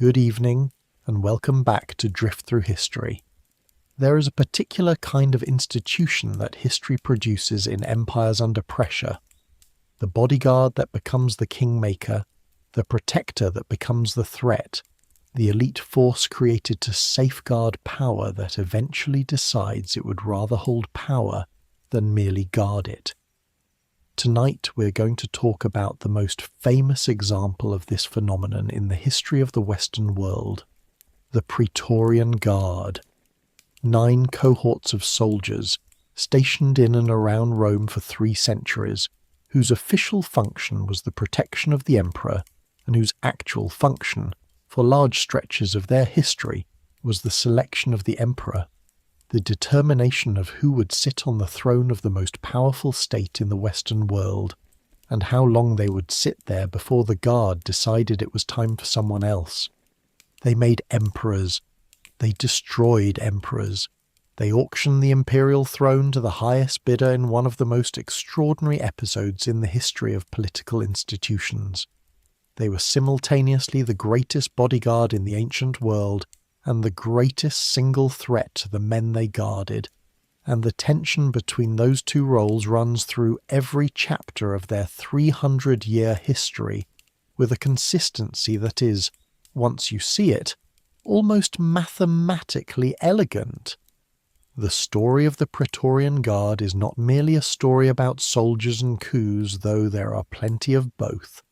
Good evening, and welcome back to Drift Through History. There is a particular kind of institution that history produces in empires under pressure. The bodyguard that becomes the kingmaker, the protector that becomes the threat, the elite force created to safeguard power that eventually decides it would rather hold power than merely guard it. Tonight we're going to talk about the most famous example of this phenomenon in the history of the Western world, the Praetorian Guard. 9 cohorts of soldiers, stationed in and around Rome for 3 centuries, whose official function was the protection of the emperor, and whose actual function, for large stretches of their history, was the selection of the emperor, the determination of who would sit on the throne of the most powerful state in the Western world, and how long they would sit there before the guard decided it was time for someone else. They made emperors. They destroyed emperors. They auctioned the imperial throne to the highest bidder in one of the most extraordinary episodes in the history of political institutions. They were simultaneously the greatest bodyguard in the ancient world and the greatest single threat to the men they guarded, and the tension between those two roles runs through every chapter of their 300-year history with a consistency that is, once you see it, almost mathematically elegant. The story of the Praetorian Guard is not merely a story about soldiers and coups, though there are plenty of both.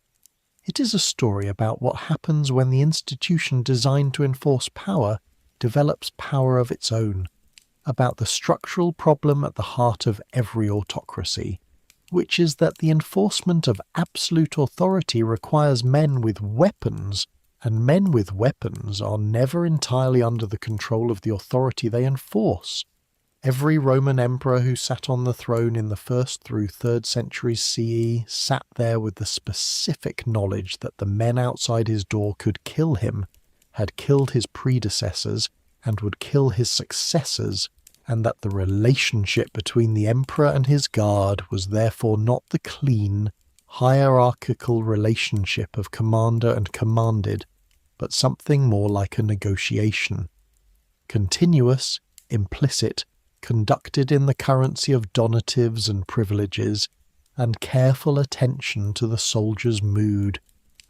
It is a story about what happens when the institution designed to enforce power develops power of its own, about the structural problem at the heart of every autocracy, which is that the enforcement of absolute authority requires men with weapons, and men with weapons are never entirely under the control of the authority they enforce. Every Roman emperor who sat on the throne in the 1st through 3rd centuries CE sat there with the specific knowledge that the men outside his door could kill him, had killed his predecessors, and would kill his successors, and that the relationship between the emperor and his guard was therefore not the clean, hierarchical relationship of commander and commanded, but something more like a negotiation. Continuous, implicit, conducted in the currency of donatives and privileges, and careful attention to the soldier's mood,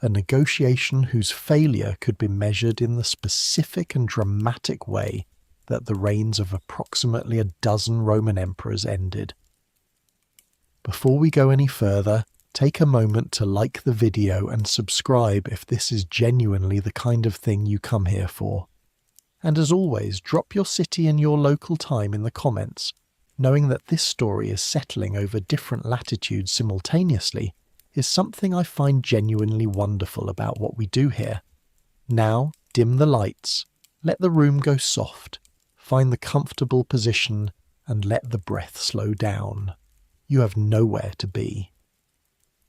a negotiation whose failure could be measured in the specific and dramatic way that the reigns of approximately 12 Roman emperors ended. Before we go any further, take a moment to like the video and subscribe if this is genuinely the kind of thing you come here for. And as always, drop your city and your local time in the comments, knowing that this story is settling over different latitudes simultaneously is something I find genuinely wonderful about what we do here. Now, dim the lights, let the room go soft, find the comfortable position, and let the breath slow down. You have nowhere to be.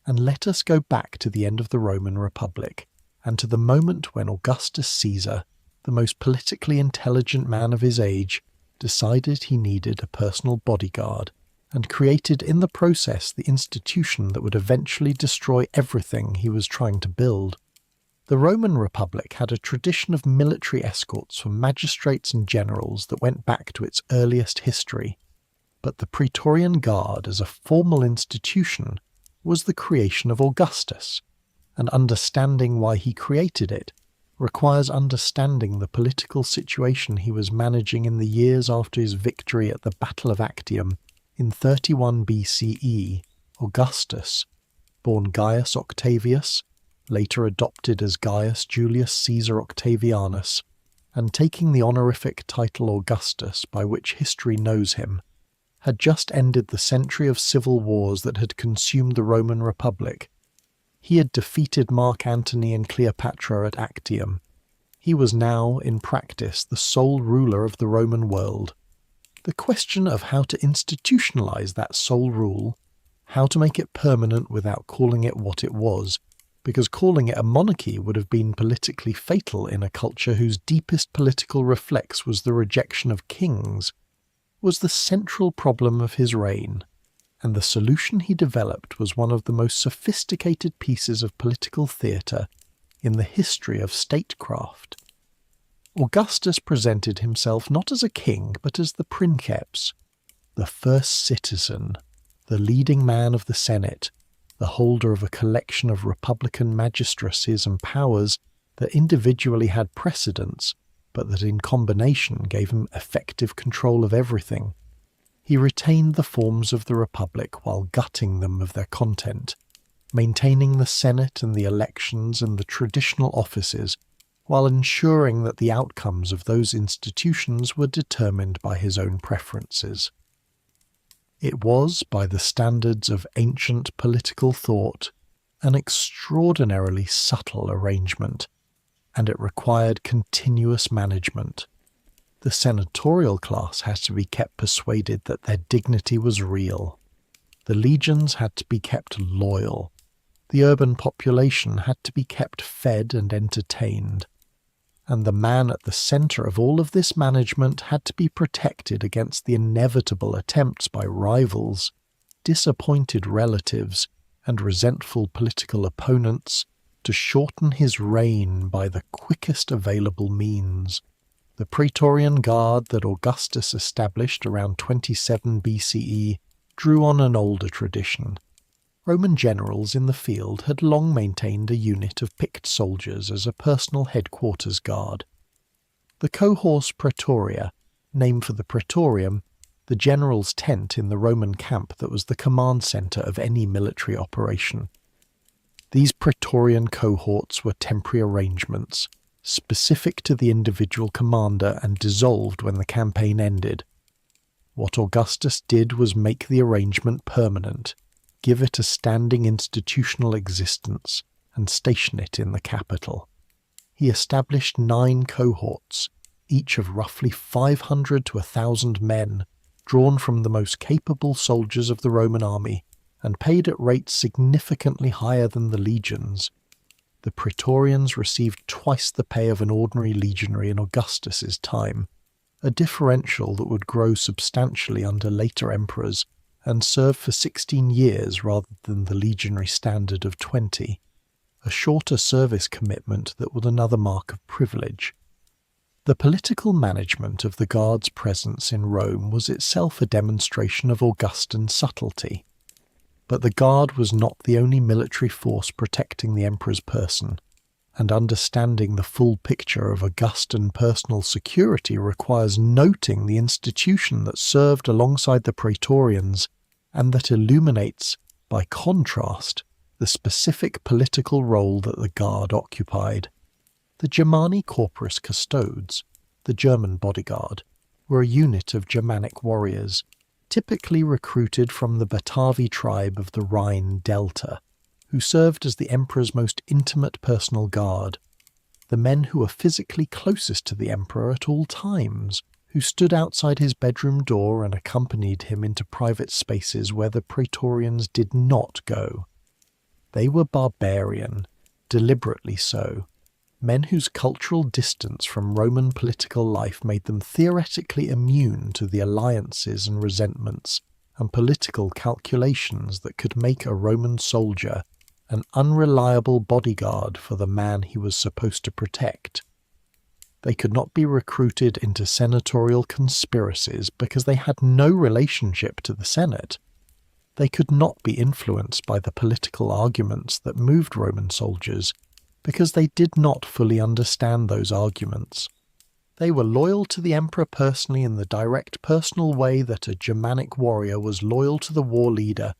And let us go back to the end of the Roman Republic, and to the moment when Augustus Caesar, the most politically intelligent man of his age, decided he needed a personal bodyguard, and created in the process the institution that would eventually destroy everything he was trying to build. The Roman Republic had a tradition of military escorts for magistrates and generals that went back to its earliest history, but the Praetorian Guard as a formal institution was the creation of Augustus, and understanding why he created it requires understanding the political situation he was managing in the years after his victory at the Battle of Actium in 31 BCE. Augustus, born Gaius Octavius, later adopted as Gaius Julius Caesar Octavianus, and taking the honorific title Augustus by which history knows him, had just ended the century of civil wars that had consumed the Roman Republic. He had defeated Mark Antony and Cleopatra at Actium. He was now, in practice, the sole ruler of the Roman world. The question of how to institutionalize that sole rule, how to make it permanent without calling it what it was, because calling it a monarchy would have been politically fatal in a culture whose deepest political reflex was the rejection of kings, was the central problem of his reign. And the solution he developed was one of the most sophisticated pieces of political theatre in the history of statecraft. Augustus presented himself not as a king but as the princeps, the first citizen, the leading man of the Senate, the holder of a collection of republican magistracies and powers that individually had precedence, but that in combination gave him effective control of everything. He retained the forms of the republic while gutting them of their content, maintaining the Senate and the elections and the traditional offices, while ensuring that the outcomes of those institutions were determined by his own preferences. It was, by the standards of ancient political thought, an extraordinarily subtle arrangement, and it required continuous management. The senatorial class had to be kept persuaded that their dignity was real. The legions had to be kept loyal. The urban population had to be kept fed and entertained. And the man at the centre of all of this management had to be protected against the inevitable attempts by rivals, disappointed relatives, and resentful political opponents to shorten his reign by the quickest available means. The Praetorian Guard that Augustus established around 27 BCE drew on an older tradition. Roman generals in the field had long maintained a unit of picked soldiers as a personal headquarters guard. The cohors praetoria, named for the praetorium, the general's tent in the Roman camp that was the command centre of any military operation. These praetorian cohorts were temporary arrangements, specific to the individual commander and dissolved when the campaign ended. What Augustus did was make the arrangement permanent, give it a standing institutional existence, and station it in the capital. He established 9 cohorts, each of roughly 500 to 1,000 men, drawn from the most capable soldiers of the Roman army, and paid at rates significantly higher than the legions. The Praetorians received twice the pay of an ordinary legionary in Augustus's time, a differential that would grow substantially under later emperors, and serve for 16 years rather than the legionary standard of 20, a shorter service commitment that was another mark of privilege. The political management of the Guard's presence in Rome was itself a demonstration of Augustan subtlety. But the Guard was not the only military force protecting the emperor's person, and understanding the full picture of Augustan personal security requires noting the institution that served alongside the Praetorians and that illuminates, by contrast, the specific political role that the Guard occupied. The Germani Corporis Custodes, the German bodyguard, were a unit of Germanic warriors, typically recruited from the Batavi tribe of the Rhine Delta, who served as the emperor's most intimate personal guard, the men who were physically closest to the emperor at all times, who stood outside his bedroom door and accompanied him into private spaces where the Praetorians did not go. They were barbarian, deliberately so, men whose cultural distance from Roman political life made them theoretically immune to the alliances and resentments and political calculations that could make a Roman soldier an unreliable bodyguard for the man he was supposed to protect. They could not be recruited into senatorial conspiracies because they had no relationship to the Senate. They could not be influenced by the political arguments that moved Roman soldiers because they did not fully understand those arguments. They were loyal to the emperor personally in the direct personal way that a Germanic warrior was loyal to the war leader,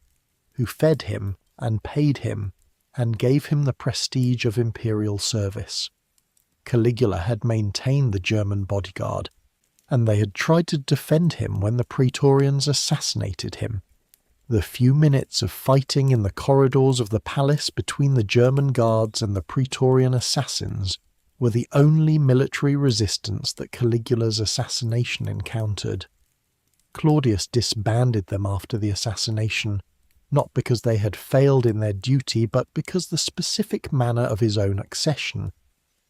who fed him and paid him and gave him the prestige of imperial service. Caligula had maintained the German bodyguard, and they had tried to defend him when the Praetorians assassinated him. The few minutes of fighting in the corridors of the palace between the German guards and the Praetorian assassins were the only military resistance that Caligula's assassination encountered. Claudius disbanded them after the assassination, not because they had failed in their duty, but because the specific manner of his own accession,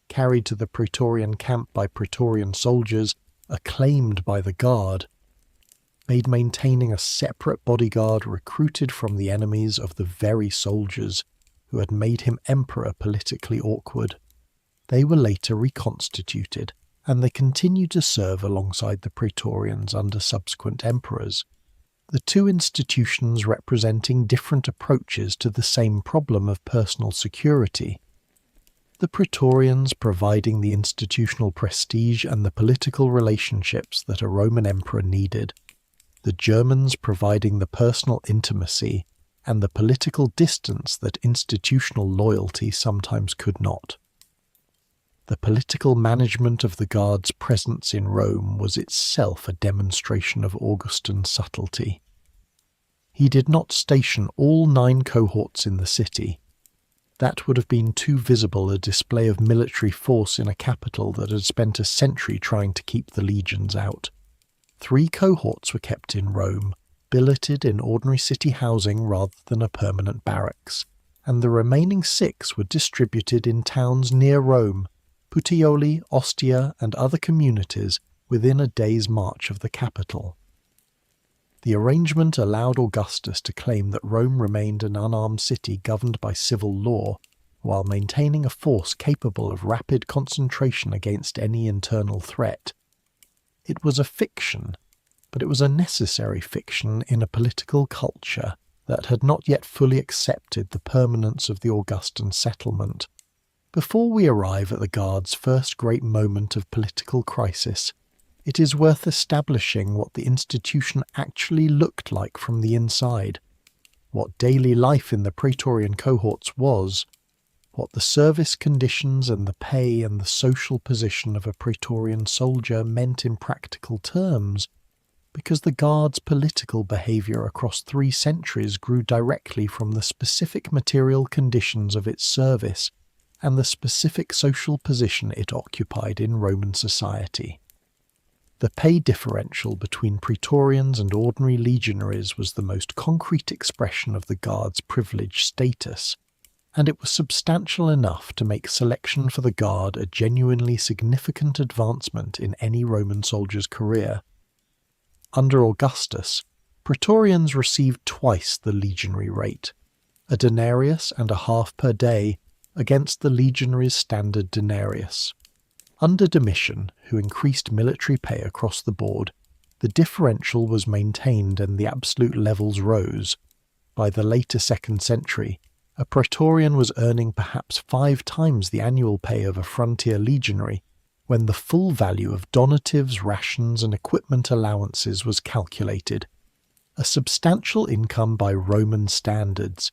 carried to the Praetorian camp by Praetorian soldiers, acclaimed by the guard, made maintaining a separate bodyguard recruited from the enemies of the very soldiers who had made him emperor politically awkward. They were later reconstituted, and they continued to serve alongside the Praetorians under subsequent emperors, the two institutions representing different approaches to the same problem of personal security. The Praetorians providing the institutional prestige and the political relationships that a Roman emperor needed, the Germans providing the personal intimacy and the political distance that institutional loyalty sometimes could not. The political management of the Guard's presence in Rome was itself a demonstration of Augustan subtlety. He did not station all 9 cohorts in the city. That would have been too visible a display of military force in a capital that had spent a century trying to keep the legions out. 3 cohorts were kept in Rome, billeted in ordinary city housing rather than a permanent barracks, and the remaining 6 were distributed in towns near Rome, Puteoli, Ostia, and other communities within a day's march of the capital. The arrangement allowed Augustus to claim that Rome remained an unarmed city governed by civil law, while maintaining a force capable of rapid concentration against any internal threat. It was a fiction, but it was a necessary fiction in a political culture that had not yet fully accepted the permanence of the Augustan settlement. Before we arrive at the Guard's first great moment of political crisis, it is worth establishing what the institution actually looked like from the inside, what daily life in the Praetorian cohorts was, what the service conditions and the pay and the social position of a Praetorian soldier meant in practical terms, because the Guard's political behaviour across 3 centuries grew directly from the specific material conditions of its service and the specific social position it occupied in Roman society. The pay differential between Praetorians and ordinary legionaries was the most concrete expression of the Guard's privileged status, and it was substantial enough to make selection for the Guard a genuinely significant advancement in any Roman soldier's career. Under Augustus, Praetorians received twice the legionary rate, a denarius and a half per day, against the legionary's standard denarius. Under Domitian, who increased military pay across the board, the differential was maintained and the absolute levels rose. By the later 2nd century, a Praetorian was earning perhaps 5 times the annual pay of a frontier legionary, when the full value of donatives, rations, and equipment allowances was calculated. A substantial income by Roman standards,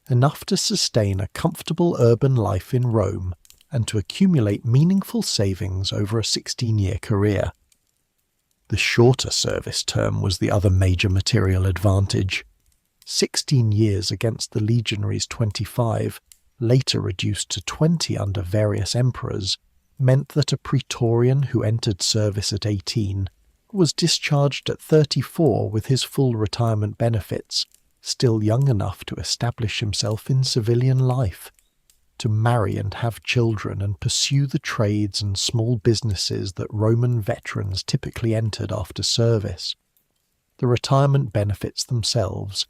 enough to sustain a comfortable urban life in Rome and to accumulate meaningful savings over a 16-year career. The shorter service term was the other major material advantage. 16 years against the legionaries' 25, later reduced to 20 under various emperors, meant that a Praetorian who entered service at 18 was discharged at 34 with his full retirement benefits, still young enough to establish himself in civilian life, to marry and have children and pursue the trades and small businesses that Roman veterans typically entered after service. The retirement benefits themselves,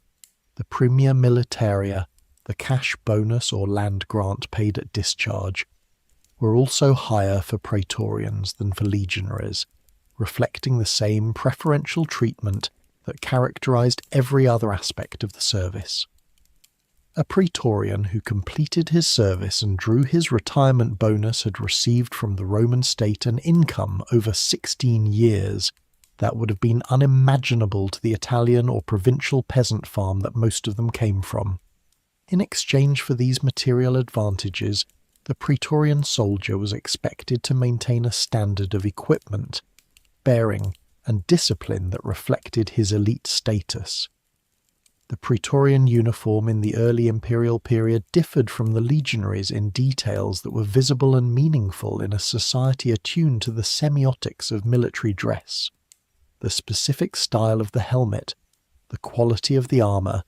the premia militaria, the cash bonus or land grant paid at discharge, were also higher for Praetorians than for legionaries, reflecting the same preferential treatment that characterized every other aspect of the service. A Praetorian who completed his service and drew his retirement bonus had received from the Roman state an income over 16 years that would have been unimaginable to the Italian or provincial peasant farm that most of them came from. In exchange for these material advantages, the Praetorian soldier was expected to maintain a standard of equipment, bearing, and discipline that reflected his elite status. The Praetorian uniform in the early imperial period differed from the legionaries in details that were visible and meaningful in a society attuned to the semiotics of military dress. The specific style of the helmet, the quality of the armour,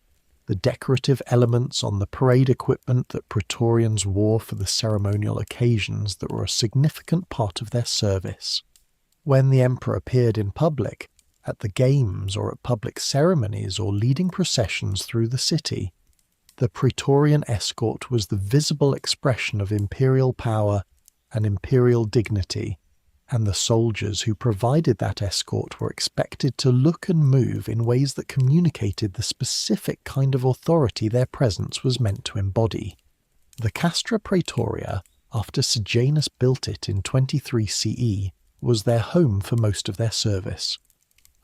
the decorative elements on the parade equipment that Praetorians wore for the ceremonial occasions that were a significant part of their service. When the emperor appeared in public, at the games or at public ceremonies or leading processions through the city, The Praetorian escort was the visible expression of imperial power and imperial dignity, and the soldiers who provided that escort were expected to look and move in ways that communicated the specific kind of authority their presence was meant to embody. The Castra Praetoria, after Sejanus built it in 23 CE, was their home for most of their service.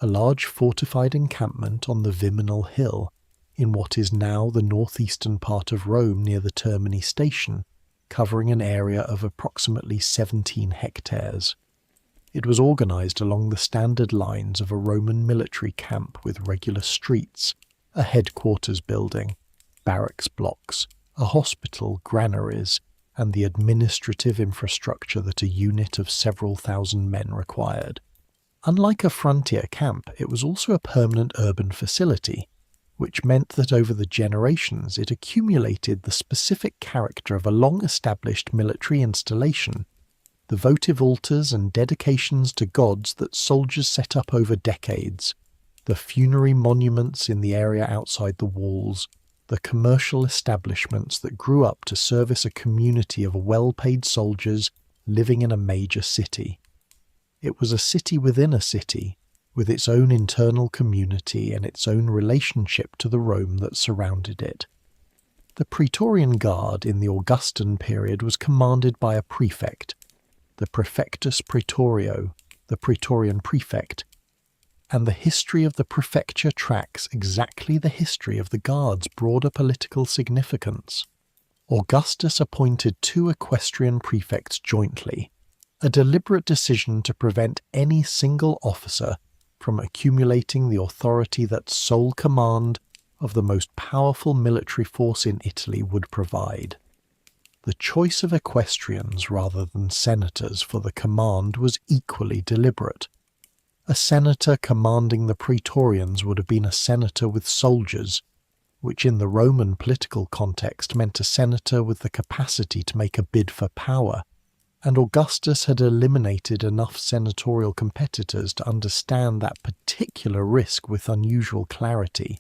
A large fortified encampment on the Viminal Hill, in what is now the northeastern part of Rome near the Termini station, covering an area of approximately 17 hectares. It was organised along the standard lines of a Roman military camp with regular streets, a headquarters building, barracks blocks, a hospital, granaries, and the administrative infrastructure that a unit of several thousand men required. Unlike a frontier camp, it was also a permanent urban facility, which meant that over the generations it accumulated the specific character of a long-established military installation. The votive altars and dedications to gods that soldiers set up over decades, the funerary monuments in the area outside the walls, the commercial establishments that grew up to service a community of well-paid soldiers living in a major city. It was a city within a city, with its own internal community and its own relationship to the Rome that surrounded it. The Praetorian Guard in the Augustan period was commanded by a prefect, the Prefectus Praetorio, the Praetorian prefect, and the history of the prefecture tracks exactly the history of the Guard's broader political significance. Augustus appointed 2 equestrian prefects jointly, a deliberate decision to prevent any single officer from accumulating the authority that sole command of the most powerful military force in Italy would provide. The choice of equestrians rather than senators for the command was equally deliberate. A senator commanding the Praetorians would have been a senator with soldiers, which in the Roman political context meant a senator with the capacity to make a bid for power, and Augustus had eliminated enough senatorial competitors to understand that particular risk with unusual clarity.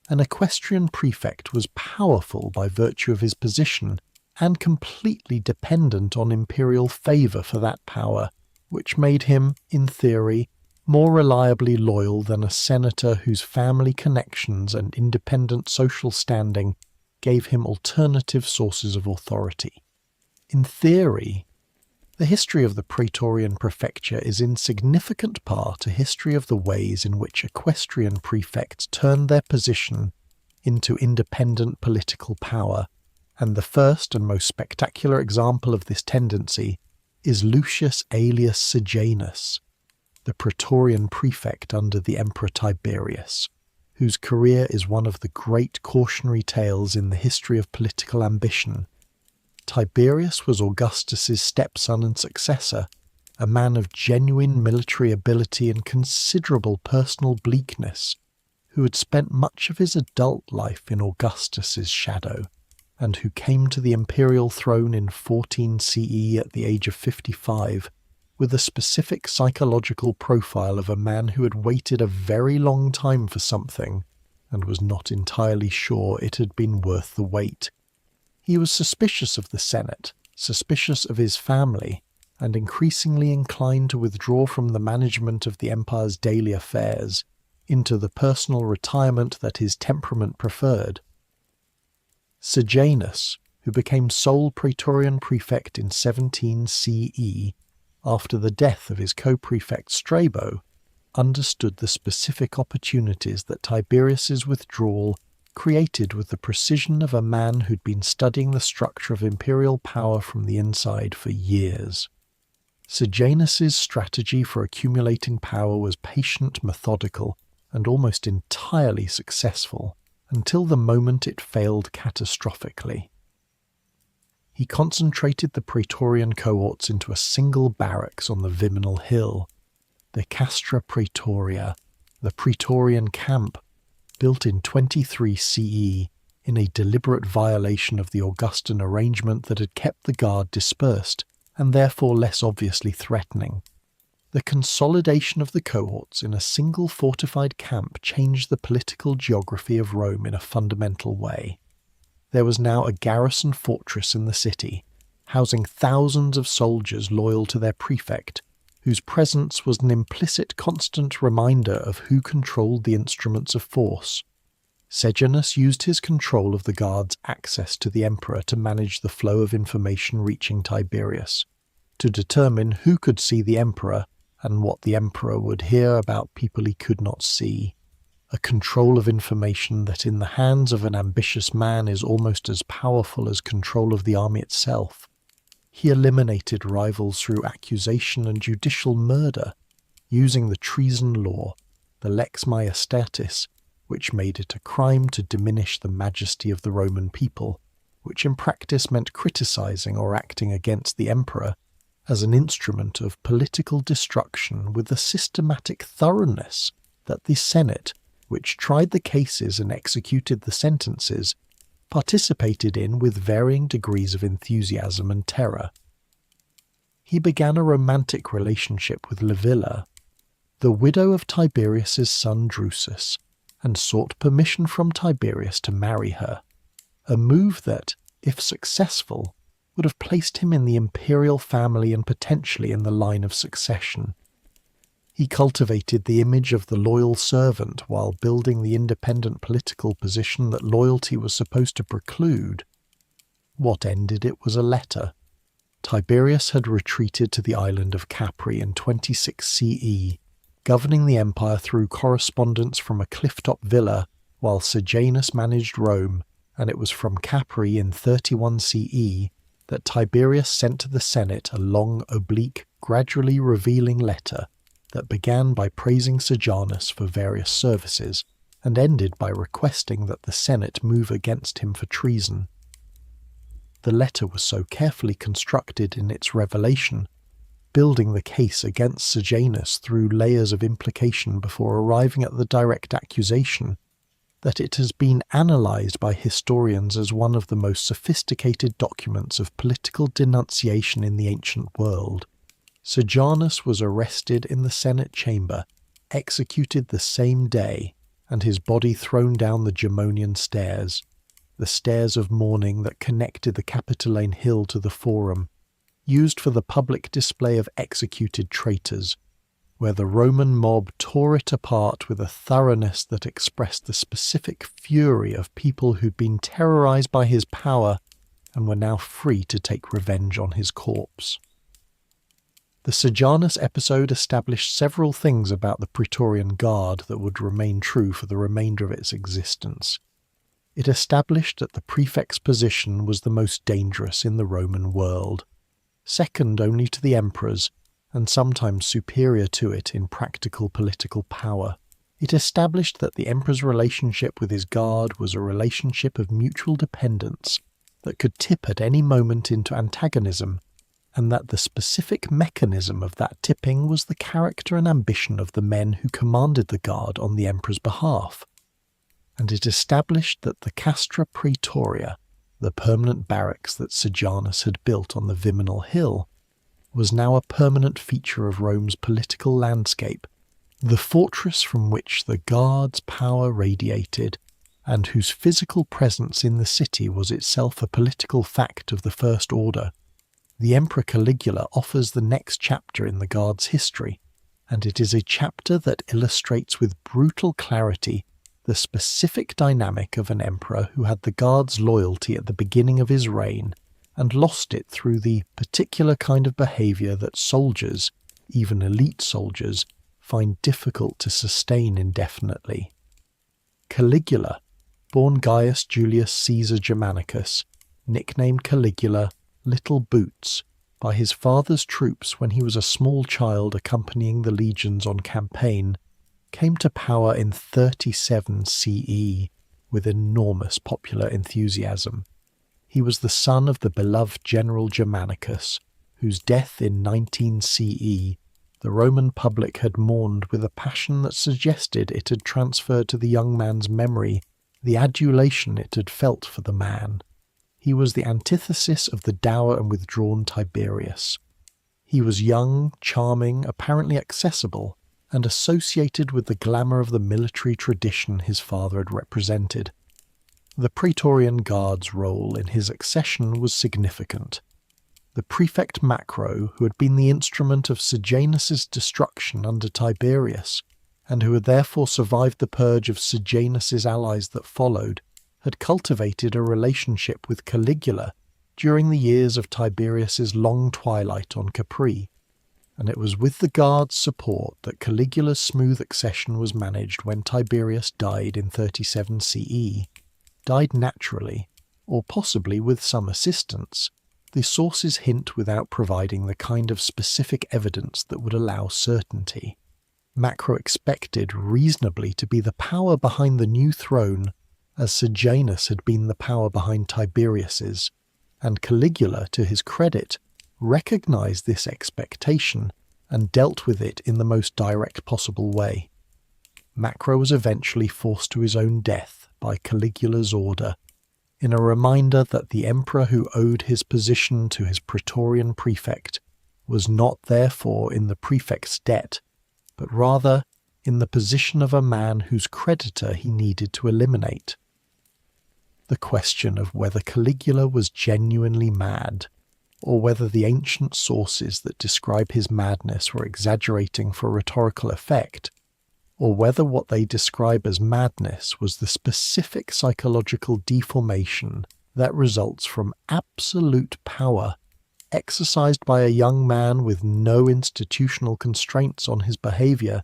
An equestrian prefect was powerful by virtue of his position and completely dependent on imperial favour for that power, which made him, in theory, more reliably loyal than a senator whose family connections and independent social standing gave him alternative sources of authority. In theory, the history of the Praetorian prefecture is in significant part a history of the ways in which equestrian prefects turned their position into independent political power, and the first and most spectacular example of this tendency is Lucius Aelius Sejanus, the Praetorian prefect under the Emperor Tiberius, whose career is one of the great cautionary tales in the history of political ambition. Tiberius was Augustus's stepson and successor, a man of genuine military ability and considerable personal bleakness, who had spent much of his adult life in Augustus's shadow, and who came to the imperial throne in 14 CE at the age of 55, with a specific psychological profile of a man who had waited a very long time for something, and was not entirely sure it had been worth the wait. He was suspicious of the Senate, suspicious of his family, and increasingly inclined to withdraw from the management of the empire's daily affairs into the personal retirement that his temperament preferred. Sejanus, who became sole Praetorian prefect in 17 CE, after the death of his co-prefect Strabo, understood the specific opportunities that Tiberius's withdrawal created with the precision of a man who'd been studying the structure of imperial power from the inside for years. Sejanus's strategy for accumulating power was patient, methodical, and almost entirely successful, until the moment it failed catastrophically. He concentrated the Praetorian cohorts into a single barracks on the Viminal Hill, the Castra Praetoria, the Praetorian camp, built in 23 CE in a deliberate violation of the Augustan arrangement that had kept the guard dispersed and therefore less obviously threatening. The consolidation of the cohorts in a single fortified camp changed the political geography of Rome in a fundamental way. there was now a garrison fortress in the city, housing thousands of soldiers loyal to their prefect, whose presence was an implicit constant reminder of who controlled the instruments of force. Sejanus used his control of the guard's access to the emperor to manage the flow of information reaching Tiberius, to determine who could see the emperor and what the emperor would hear about people he could not see. A control of information that in the hands of an ambitious man is almost as powerful as control of the army itself. He eliminated rivals through accusation and judicial murder, using the treason law, the lex majestatis, which made it a crime to diminish the majesty of the Roman people, which in practice meant criticizing or acting against the emperor, as an instrument of political destruction with a systematic thoroughness that the Senate, which tried the cases and executed the sentences, participated in with varying degrees of enthusiasm and terror. He began a romantic relationship with Livilla, the widow of Tiberius's son Drusus, and sought permission from Tiberius to marry her, a move that, if successful, would have placed him in the imperial family and potentially in the line of succession. He cultivated the image of the loyal servant while building the independent political position that loyalty was supposed to preclude. What ended it was a letter. Tiberius had retreated to the island of Capri in 26 CE, governing the empire through correspondence from a cliff-top villa while Sejanus managed Rome, and it was from Capri in 31 CE that Tiberius sent to the Senate a long, oblique, gradually revealing letter that began by praising Sejanus for various services and ended by requesting that the Senate move against him for treason. The letter was so carefully constructed in its revelation, building the case against Sejanus through layers of implication before arriving at the direct accusation, that it has been analysed by historians as one of the most sophisticated documents of political denunciation in the ancient world. Sejanus was arrested in the Senate chamber, executed the same day, and his body thrown down the Gemonian stairs, the stairs of mourning that connected the Capitoline Hill to the Forum, used for the public display of executed traitors, where the Roman mob tore it apart with a thoroughness that expressed the specific fury of people who'd been terrorized by his power and were now free to take revenge on his corpse. The Sejanus episode established several things about the Praetorian Guard that would remain true for the remainder of its existence. It established that the prefect's position was the most dangerous in the Roman world, second only to the emperor's, and sometimes superior to it in practical political power. It established that the emperor's relationship with his guard was a relationship of mutual dependence that could tip at any moment into antagonism, and that the specific mechanism of that tipping was the character and ambition of the men who commanded the guard on the emperor's behalf. And it established that the Castra Praetoria, the permanent barracks that Sejanus had built on the Viminal Hill, was now a permanent feature of Rome's political landscape, the fortress from which the guard's power radiated, and whose physical presence in the city was itself a political fact of the first order. The Emperor Caligula offers the next chapter in the guard's history, and it is a chapter that illustrates with brutal clarity the specific dynamic of an emperor who had the guard's loyalty at the beginning of his reign and lost it through the particular kind of behaviour that soldiers, even elite soldiers, find difficult to sustain indefinitely. Caligula, born Gaius Julius Caesar Germanicus, nicknamed Caligula Little Boots, by his father's troops when he was a small child accompanying the legions on campaign, came to power in 37 CE with enormous popular enthusiasm. He was the son of the beloved general Germanicus, whose death in 19 CE the Roman public had mourned with a passion that suggested it had transferred to the young man's memory the adulation it had felt for the man. He was the antithesis of the dour and withdrawn Tiberius. He was young, charming, apparently accessible, and associated with the glamour of the military tradition his father had represented. The Praetorian Guard's role in his accession was significant. The prefect Macro, who had been the instrument of Sejanus's destruction under Tiberius, and who had therefore survived the purge of Sejanus's allies that followed, had cultivated a relationship with Caligula during the years of Tiberius's long twilight on Capri, and it was with the Guard's support that Caligula's smooth accession was managed when Tiberius died in 37 CE. Died naturally, or possibly with some assistance. The sources hint without providing the kind of specific evidence that would allow certainty. Macro expected reasonably to be the power behind the new throne, as Sejanus had been the power behind Tiberius's, and Caligula, to his credit, recognized this expectation and dealt with it in the most direct possible way. Macro was eventually forced to his own death by Caligula's order, in a reminder that the emperor who owed his position to his Praetorian prefect was not therefore in the prefect's debt, but rather in the position of a man whose creditor he needed to eliminate. The question of whether Caligula was genuinely mad, or whether the ancient sources that describe his madness were exaggerating for rhetorical effect, or whether what they describe as madness was the specific psychological deformation that results from absolute power exercised by a young man with no institutional constraints on his behaviour,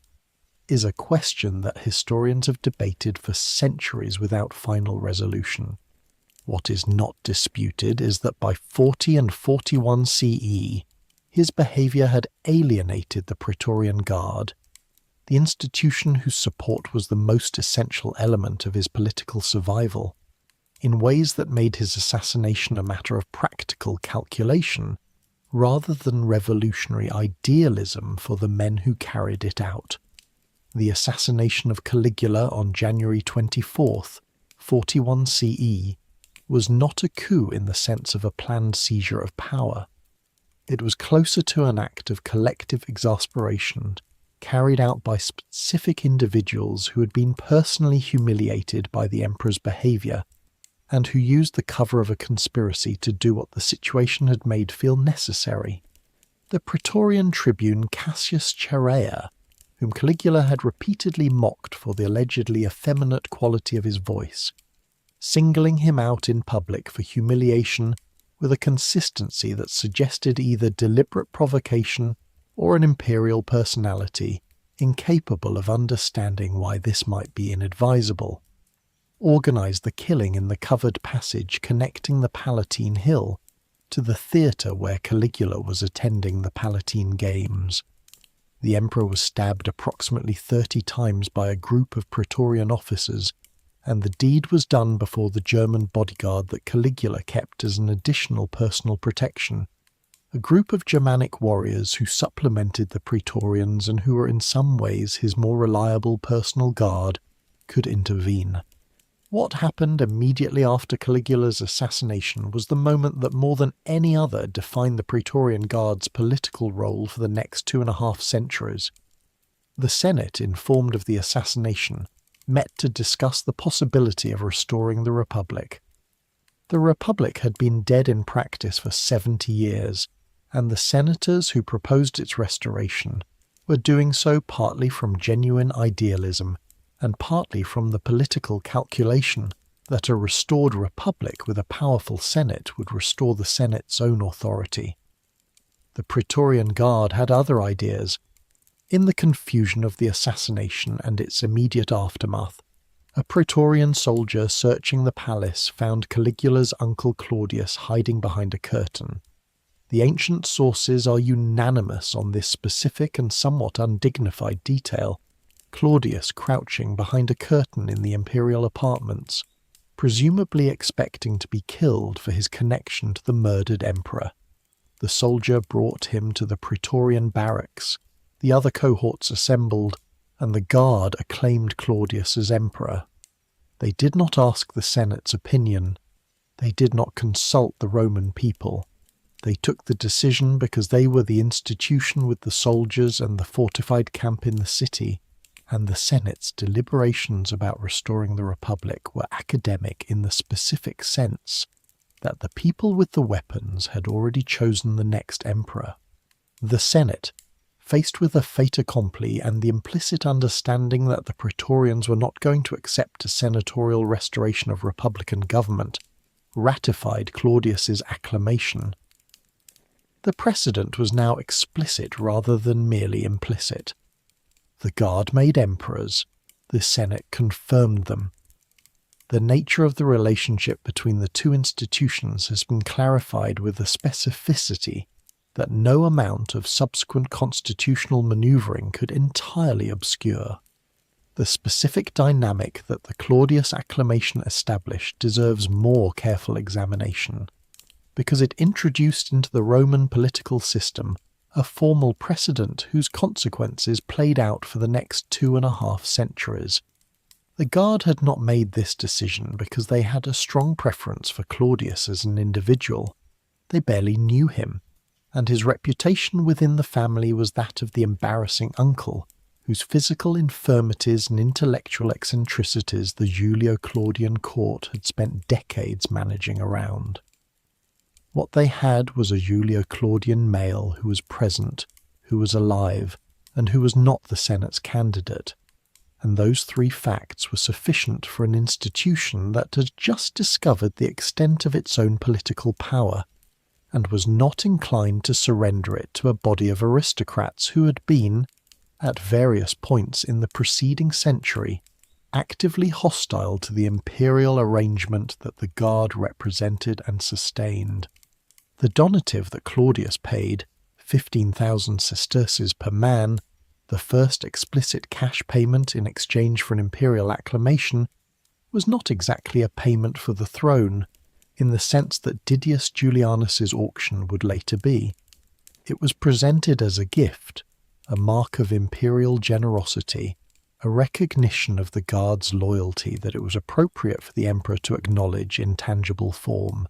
is a question that historians have debated for centuries without final resolution. What is not disputed is that by 40 and 41 CE, his behaviour had alienated the Praetorian Guard, the institution whose support was the most essential element of his political survival, in ways that made his assassination a matter of practical calculation rather than revolutionary idealism for the men who carried it out. The assassination of Caligula on January 24th, 41 CE, was not a coup in the sense of a planned seizure of power. It was closer to an act of collective exasperation carried out by specific individuals who had been personally humiliated by the emperor's behaviour, and who used the cover of a conspiracy to do what the situation had made feel necessary. The Praetorian tribune Cassius Chaerea, whom Caligula had repeatedly mocked for the allegedly effeminate quality of his voice, singling him out in public for humiliation with a consistency that suggested either deliberate provocation or an imperial personality incapable of understanding why this might be inadvisable, organised the killing in the covered passage connecting the Palatine Hill to the theatre where Caligula was attending the Palatine Games. The emperor was stabbed approximately 30 times by a group of Praetorian officers, and the deed was done before the German bodyguard that Caligula kept as an additional personal protection, a group of Germanic warriors who supplemented the Praetorians and who were in some ways his more reliable personal guard, could intervene. What happened immediately after Caligula's assassination was the moment that more than any other defined the Praetorian Guard's political role for the next 2.5 centuries. The Senate, informed of the assassination, met to discuss the possibility of restoring the Republic. The Republic had been dead in practice for 70 years, and the senators who proposed its restoration were doing so partly from genuine idealism and partly from the political calculation that a restored republic with a powerful Senate would restore the Senate's own authority. The Praetorian Guard had other ideas. In the confusion of the assassination and its immediate aftermath, a Praetorian soldier searching the palace found Caligula's uncle Claudius hiding behind a curtain. The ancient sources are unanimous on this specific and somewhat undignified detail. Claudius crouching behind a curtain in the imperial apartments, presumably expecting to be killed for his connection to the murdered emperor. The soldier brought him to the Praetorian barracks. The other cohorts assembled, and the guard acclaimed Claudius as emperor. They did not ask the Senate's opinion. They did not consult the Roman people. They took the decision because they were the institution with the soldiers and the fortified camp in the city, and the Senate's deliberations about restoring the Republic were academic in the specific sense that the people with the weapons had already chosen the next emperor. The Senate, faced with a fait accompli and the implicit understanding that the Praetorians were not going to accept a senatorial restoration of republican government, ratified Claudius's acclamation. The precedent was now explicit rather than merely implicit. The Guard made emperors, the Senate confirmed them. The nature of the relationship between the two institutions has been clarified with a specificity that no amount of subsequent constitutional manoeuvring could entirely obscure. The specific dynamic that the Claudius acclamation established deserves more careful examination, because it introduced into the Roman political system a formal precedent whose consequences played out for the next 2.5 centuries. The Guard had not made this decision because they had a strong preference for Claudius as an individual. They barely knew him, and his reputation within the family was that of the embarrassing uncle, whose physical infirmities and intellectual eccentricities the Julio-Claudian court had spent decades managing around. What they had was a Julio-Claudian male who was present, who was alive, and who was not the Senate's candidate, and those 3 facts were sufficient for an institution that had just discovered the extent of its own political power, and was not inclined to surrender it to a body of aristocrats who had been, at various points in the preceding century, actively hostile to the imperial arrangement that the Guard represented and sustained. The donative that Claudius paid, 15,000 sesterces per man, the first explicit cash payment in exchange for an imperial acclamation, was not exactly a payment for the throne, in the sense that Didius Julianus's auction would later be. It was presented as a gift, a mark of imperial generosity, a recognition of the Guard's loyalty that it was appropriate for the emperor to acknowledge in tangible form.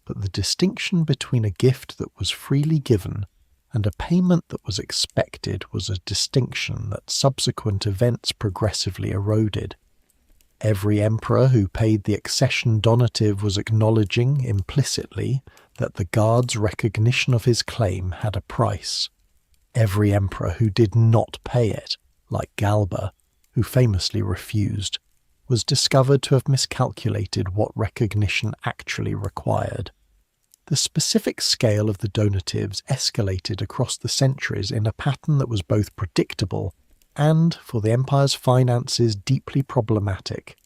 But the distinction between a gift that was freely given and a payment that was expected was a distinction that subsequent events progressively eroded. Every emperor who paid the accession donative was acknowledging, implicitly, that the Guard's recognition of his claim had a price. Every emperor who did not pay it, like Galba, who famously refused, was discovered to have miscalculated what recognition actually required. The specific scale of the donatives escalated across the centuries in a pattern that was both predictable and, for the empire's finances, deeply problematic.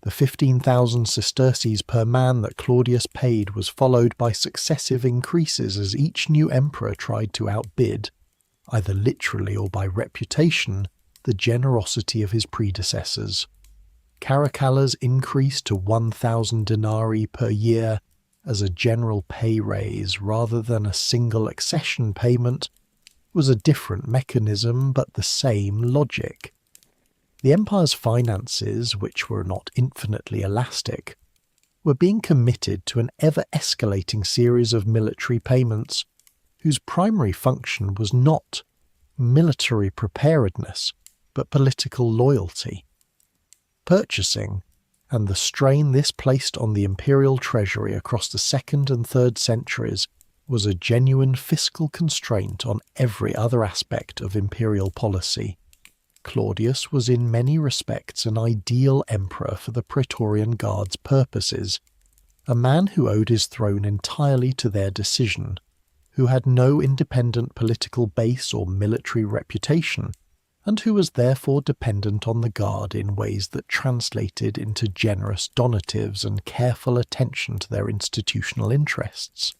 The 15,000 sesterces per man that Claudius paid was followed by successive increases as each new emperor tried to outbid, either literally or by reputation, the generosity of his predecessors. Caracalla's increase to 1,000 denarii per year as a general pay raise rather than a single accession payment was a different mechanism but the same logic. The empire's finances, which were not infinitely elastic, were being committed to an ever-escalating series of military payments whose primary function was not military preparedness but political loyalty. Purchasing, and the strain this placed on the imperial treasury across the 2nd and 3rd centuries, was a genuine fiscal constraint on every other aspect of imperial policy. Claudius was in many respects an ideal emperor for the Praetorian Guard's purposes, a man who owed his throne entirely to their decision, who had no independent political base or military reputation, and who was therefore dependent on the Guard in ways that translated into generous donatives and careful attention to their institutional interests.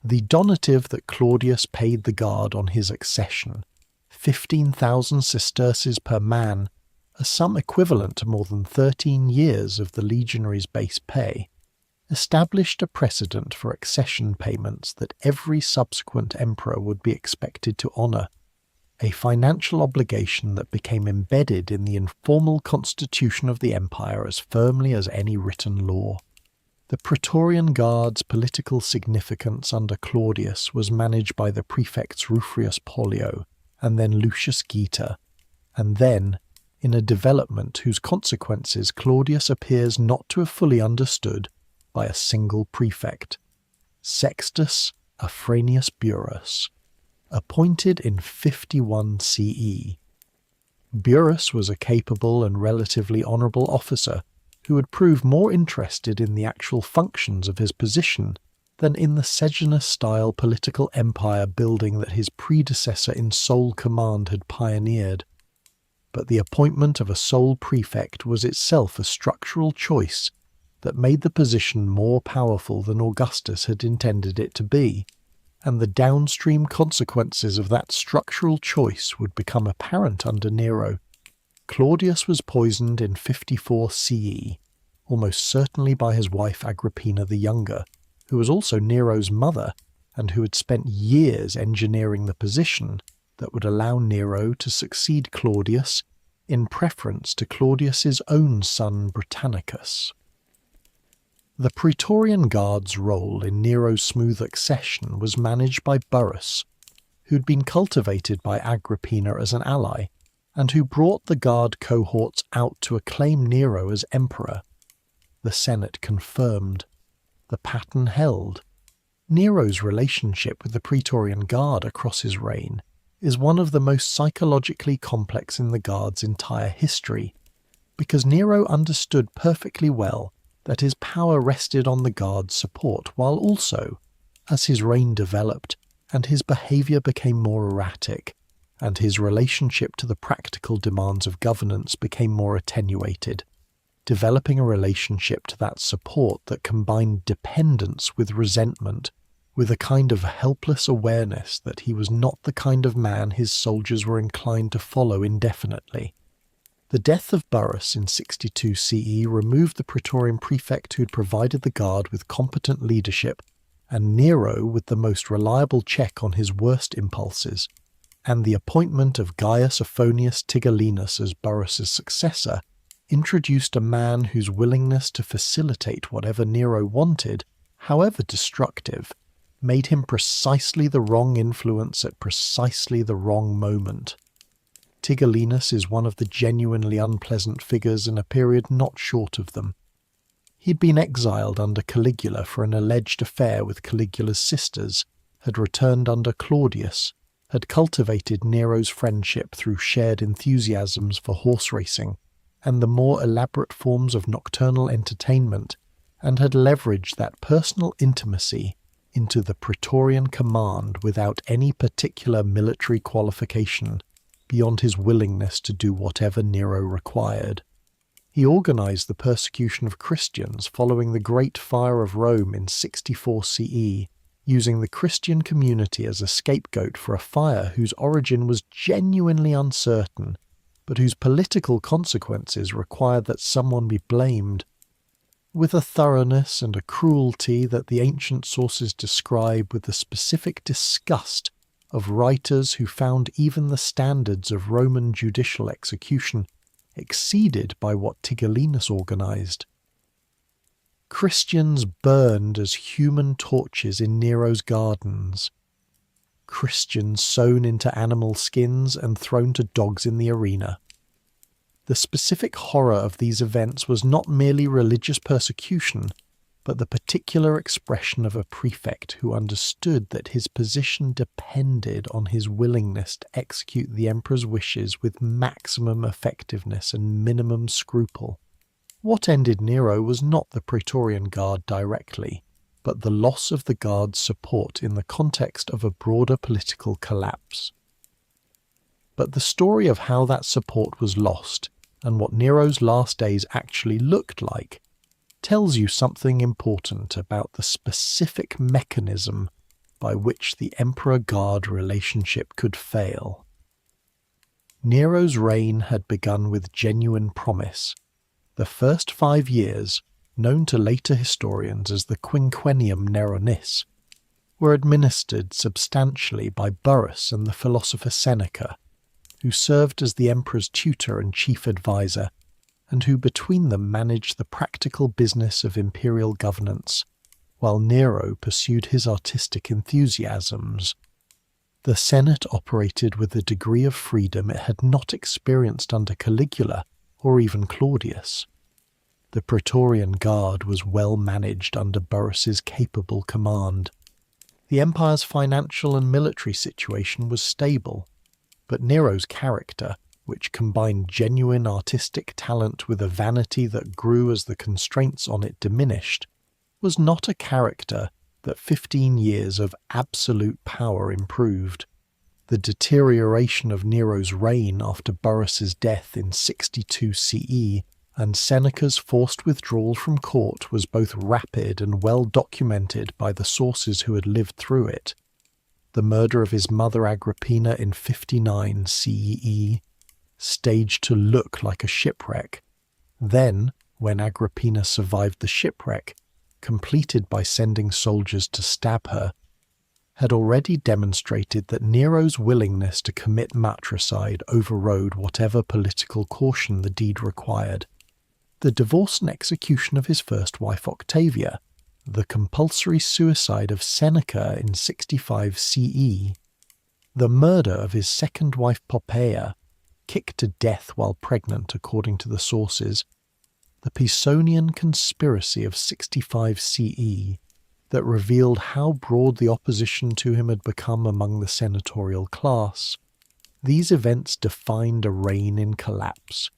The donative that Claudius paid the Guard on his accession, 15,000 sesterces per man, a sum equivalent to more than 13 years of the legionaries' base pay, established a precedent for accession payments that every subsequent emperor would be expected to honour, a financial obligation that became embedded in the informal constitution of the empire as firmly as any written law. The Praetorian Guard's political significance under Claudius was managed by the prefects Rufrius Pollio and then Lucius Geta, and then, in a development whose consequences Claudius appears not to have fully understood, by a single prefect, Sextus Afranius Burrus, appointed in 51 CE. Burrus was a capable and relatively honourable officer who would prove more interested in the actual functions of his position than in the Sejanus-style political empire building that his predecessor in sole command had pioneered. But the appointment of a sole prefect was itself a structural choice that made the position more powerful than Augustus had intended it to be, and the downstream consequences of that structural choice would become apparent under Nero. Claudius was poisoned in 54 CE, almost certainly by his wife Agrippina the Younger, who was also Nero's mother and who had spent years engineering the position that would allow Nero to succeed Claudius in preference to Claudius's own son Britannicus. The Praetorian Guard's role in Nero's smooth accession was managed by Burrus, who'd been cultivated by Agrippina as an ally, and who brought the Guard cohorts out to acclaim Nero as emperor. The Senate confirmed. The pattern held. Nero's relationship with the Praetorian Guard across his reign is one of the most psychologically complex in the Guard's entire history, because Nero understood perfectly well that his power rested on the Guard's support, while also, as his reign developed and his behaviour became more erratic, and his relationship to the practical demands of governance became more attenuated, developing a relationship to that support that combined dependence with resentment, with a kind of helpless awareness that he was not the kind of man his soldiers were inclined to follow indefinitely. The death of Burrus in 62 CE removed the Praetorian prefect who had provided the Guard with competent leadership, and Nero with the most reliable check on his worst impulses, and the appointment of Gaius Aphonius Tigellinus as Burrus's successor introduced a man whose willingness to facilitate whatever Nero wanted, however destructive, made him precisely the wrong influence at precisely the wrong moment. Tigellinus is one of the genuinely unpleasant figures in a period not short of them. He'd been exiled under Caligula for an alleged affair with Caligula's sisters, had returned under Claudius, had cultivated Nero's friendship through shared enthusiasms for horse racing and the more elaborate forms of nocturnal entertainment, and had leveraged that personal intimacy into the Praetorian command without any particular military qualification, beyond his willingness to do whatever Nero required. He organized the persecution of Christians following the Great Fire of Rome in 64 CE, using the Christian community as a scapegoat for a fire whose origin was genuinely uncertain, but whose political consequences required that someone be blamed. With a thoroughness and a cruelty that the ancient sources describe with the specific disgust of writers who found even the standards of Roman judicial execution exceeded by what Tigellinus organized. Christians burned as human torches in Nero's gardens. Christians sewn into animal skins and thrown to dogs in the arena. The specific horror of these events was not merely religious persecution, but the particular expression of a prefect who understood that his position depended on his willingness to execute the emperor's wishes with maximum effectiveness and minimum scruple. What ended Nero was not the Praetorian Guard directly, but the loss of the Guard's support in the context of a broader political collapse. But the story of how that support was lost, and what Nero's last days actually looked like, tells you something important about the specific mechanism by which the Emperor-Guard relationship could fail. Nero's reign had begun with genuine promise. The first 5 years, known to later historians as the Quinquennium Neronis, were administered substantially by Burrus and the philosopher Seneca, who served as the emperor's tutor and chief advisor, and who between them managed the practical business of imperial governance, while Nero pursued his artistic enthusiasms. The Senate operated with a degree of freedom it had not experienced under Caligula or even Claudius. The Praetorian Guard was well managed under Burrus's capable command. The empire's financial and military situation was stable, but Nero's character, which combined genuine artistic talent with a vanity that grew as the constraints on it diminished, was not a character that 15 years of absolute power improved. The deterioration of Nero's reign after Burrus's death in 62 CE and Seneca's forced withdrawal from court was both rapid and well documented by the sources who had lived through it. The murder of his mother Agrippina in 59 CE, staged to look like a shipwreck. Then, when Agrippina survived the shipwreck, completed by sending soldiers to stab her, had already demonstrated that Nero's willingness to commit matricide overrode whatever political caution the deed required. The divorce and execution of his first wife Octavia, the compulsory suicide of Seneca in 65 CE, the murder of his second wife Poppaea, kicked to death while pregnant according to the sources, the Pisonian conspiracy of 65 CE that revealed how broad the opposition to him had become among the senatorial class. These events defined a reign in collapse.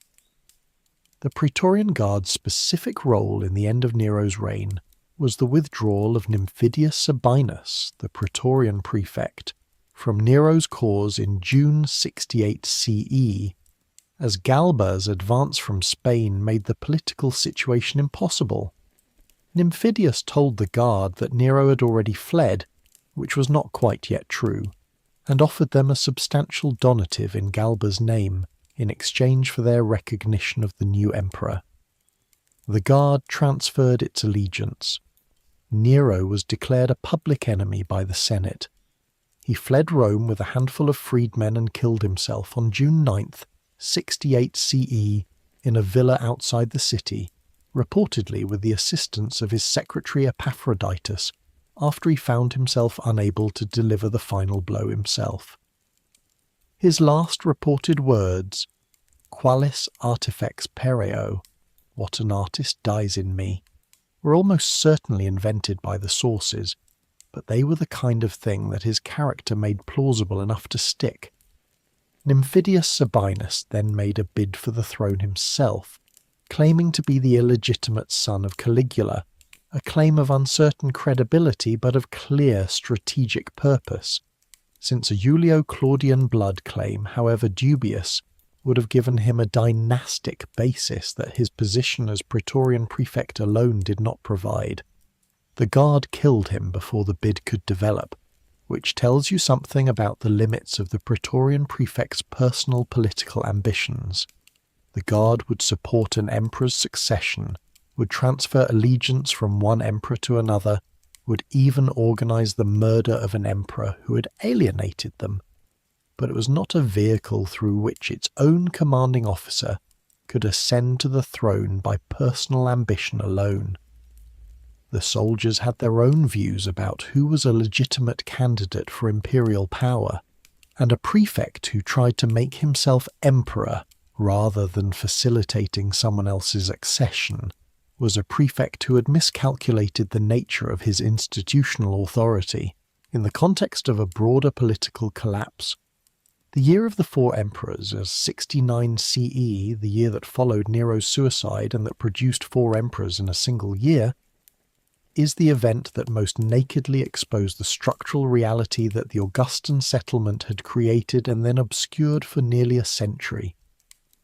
The Praetorian Guard's specific role in the end of Nero's reign was the withdrawal of Nymphidius Sabinus, the Praetorian prefect, from Nero's cause in June 68 CE, as Galba's advance from Spain made the political situation impossible. Nymphidius told the guard that Nero had already fled, which was not quite yet true, and offered them a substantial donative in Galba's name in exchange for their recognition of the new emperor. The guard transferred its allegiance. Nero was declared a public enemy by the Senate. He fled Rome with a handful of freedmen and killed himself on June 9th, 68 CE, in a villa outside the city, reportedly with the assistance of his secretary Epaphroditus, after he found himself unable to deliver the final blow himself. His last reported words, "Qualis artifex pereo," "What an artist dies in me," were almost certainly invented by the sources, but they were the kind of thing that his character made plausible enough to stick. Nymphidius Sabinus then made a bid for the throne himself, claiming to be the illegitimate son of Caligula, a claim of uncertain credibility but of clear strategic purpose, since a Julio-Claudian blood claim, however dubious, would have given him a dynastic basis that his position as Praetorian prefect alone did not provide. The guard killed him before the bid could develop, which tells you something about the limits of the Praetorian prefect's personal political ambitions. The guard would support an emperor's succession, would transfer allegiance from one emperor to another, would even organize the murder of an emperor who had alienated them, but it was not a vehicle through which its own commanding officer could ascend to the throne by personal ambition alone. The soldiers had their own views about who was a legitimate candidate for imperial power, and a prefect who tried to make himself emperor rather than facilitating someone else's accession was a prefect who had miscalculated the nature of his institutional authority. In the context of a broader political collapse, the year of the four emperors, as 69 CE, the year that followed Nero's suicide and that produced four emperors in a single year, is the event that most nakedly exposed the structural reality that the Augustan settlement had created and then obscured for nearly a century,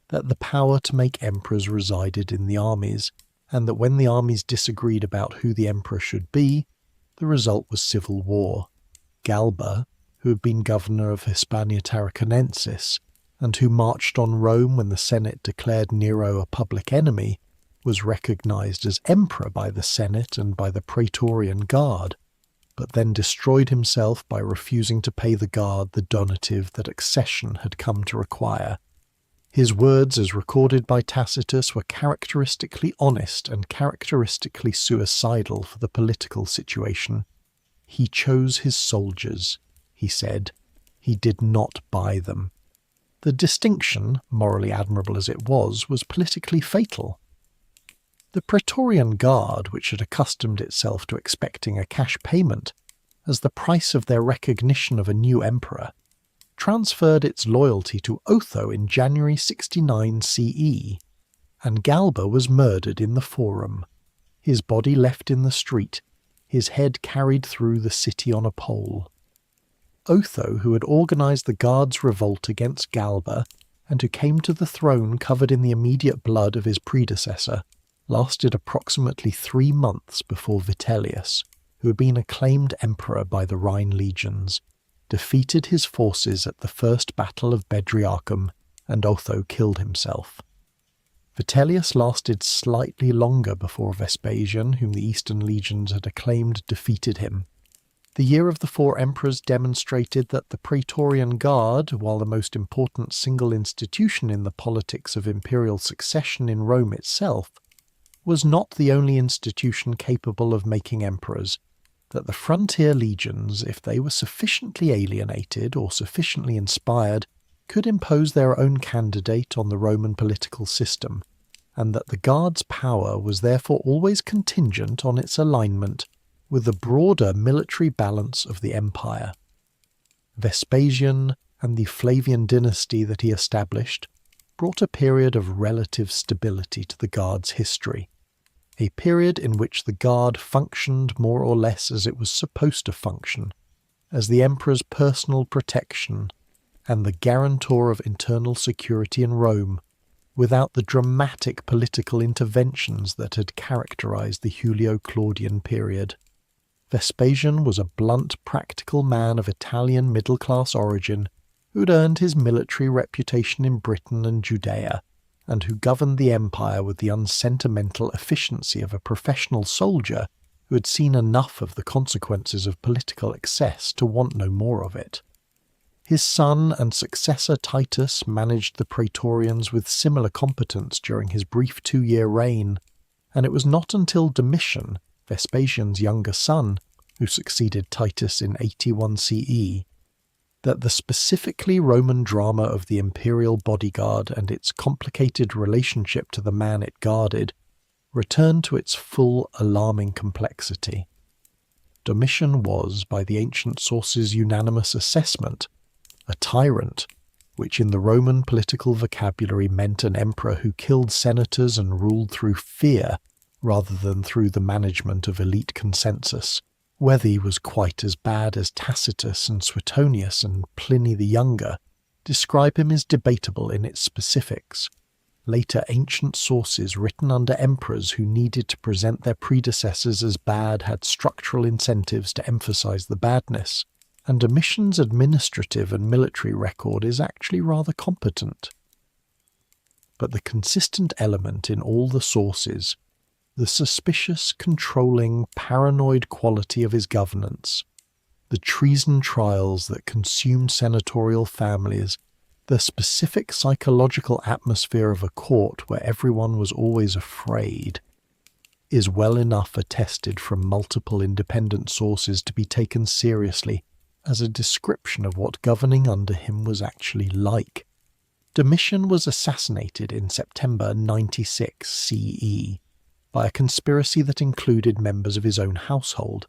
that the power to make emperors resided in the armies, and that when the armies disagreed about who the emperor should be, the result was civil war. Galba, who had been governor of Hispania Tarraconensis, and who marched on Rome when the Senate declared Nero a public enemy, was recognized as emperor by the Senate and by the Praetorian Guard, but then destroyed himself by refusing to pay the Guard the donative that accession had come to require. His words, as recorded by Tacitus, were characteristically honest and characteristically suicidal for the political situation. "He chose his soldiers," he said. He did not buy them. The distinction, morally admirable as it was politically fatal. The Praetorian Guard, which had accustomed itself to expecting a cash payment as the price of their recognition of a new emperor, transferred its loyalty to Otho in January 69 CE, and Galba was murdered in the Forum, his body left in the street, his head carried through the city on a pole. Otho, who had organised the Guard's revolt against Galba, and who came to the throne covered in the immediate blood of his predecessor, lasted approximately 3 months before Vitellius, who had been acclaimed emperor by the Rhine legions, defeated his forces at the First Battle of Bedriacum, and Otho killed himself. Vitellius lasted slightly longer before Vespasian, whom the Eastern legions had acclaimed, defeated him. The Year of the Four Emperors demonstrated that the Praetorian Guard, while the most important single institution in the politics of imperial succession in Rome itself, was not the only institution capable of making emperors, that the frontier legions, if they were sufficiently alienated or sufficiently inspired, could impose their own candidate on the Roman political system, and that the Guard's power was therefore always contingent on its alignment with the broader military balance of the empire. Vespasian and the Flavian dynasty that he established brought a period of relative stability to the Guard's history, a period in which the Guard functioned more or less as it was supposed to function, as the emperor's personal protection and the guarantor of internal security in Rome, without the dramatic political interventions that had characterized the Julio-Claudian period. Vespasian was a blunt, practical man of Italian middle-class origin who had earned his military reputation in Britain and Judea, and who governed the empire with the unsentimental efficiency of a professional soldier who had seen enough of the consequences of political excess to want no more of it. His son and successor Titus managed the Praetorians with similar competence during his brief 2-year reign, and it was not until Domitian, Vespasian's younger son, who succeeded Titus in 81 CE, that the specifically Roman drama of the imperial bodyguard and its complicated relationship to the man it guarded returned to its full alarming complexity. Domitian was, by the ancient sources' unanimous assessment, a tyrant, which in the Roman political vocabulary meant an emperor who killed senators and ruled through fear rather than through the management of elite consensus. Whether he was quite as bad as Tacitus and Suetonius and Pliny the Younger describe him is debatable in its specifics. Later ancient sources written under emperors who needed to present their predecessors as bad had structural incentives to emphasize the badness, and Domitian's administrative and military record is actually rather competent. But the consistent element in all the sources, the suspicious, controlling, paranoid quality of his governance, the treason trials that consumed senatorial families, the specific psychological atmosphere of a court where everyone was always afraid, is well enough attested from multiple independent sources to be taken seriously as a description of what governing under him was actually like. Domitian was assassinated in September 96 CE by a conspiracy that included members of his own household,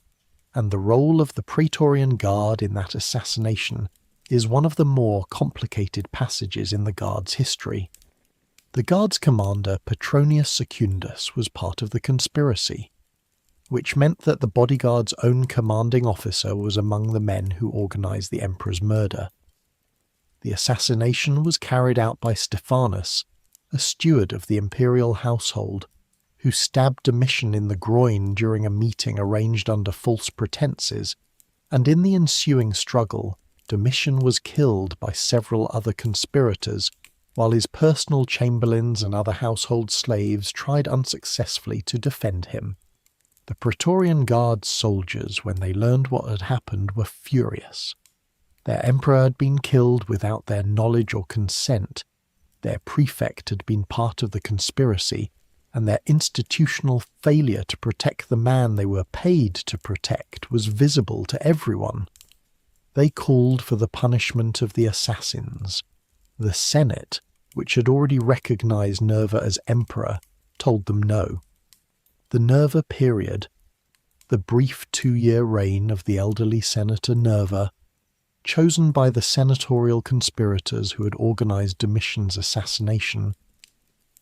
and the role of the Praetorian Guard in that assassination is one of the more complicated passages in the Guard's history. The Guard's commander, Petronius Secundus, was part of the conspiracy, which meant that the bodyguard's own commanding officer was among the men who organised the emperor's murder. The assassination was carried out by Stephanus, a steward of the imperial household, who stabbed Domitian in the groin during a meeting arranged under false pretenses, and in the ensuing struggle, Domitian was killed by several other conspirators, while his personal chamberlains and other household slaves tried unsuccessfully to defend him. The Praetorian Guard's soldiers, when they learned what had happened, were furious. Their emperor had been killed without their knowledge or consent, their prefect had been part of the conspiracy, and their institutional failure to protect the man they were paid to protect was visible to everyone. They called for the punishment of the assassins. The Senate, which had already recognized Nerva as emperor, told them no. The Nerva period, the brief 2-year reign of the elderly senator Nerva, chosen by the senatorial conspirators who had organized Domitian's assassination,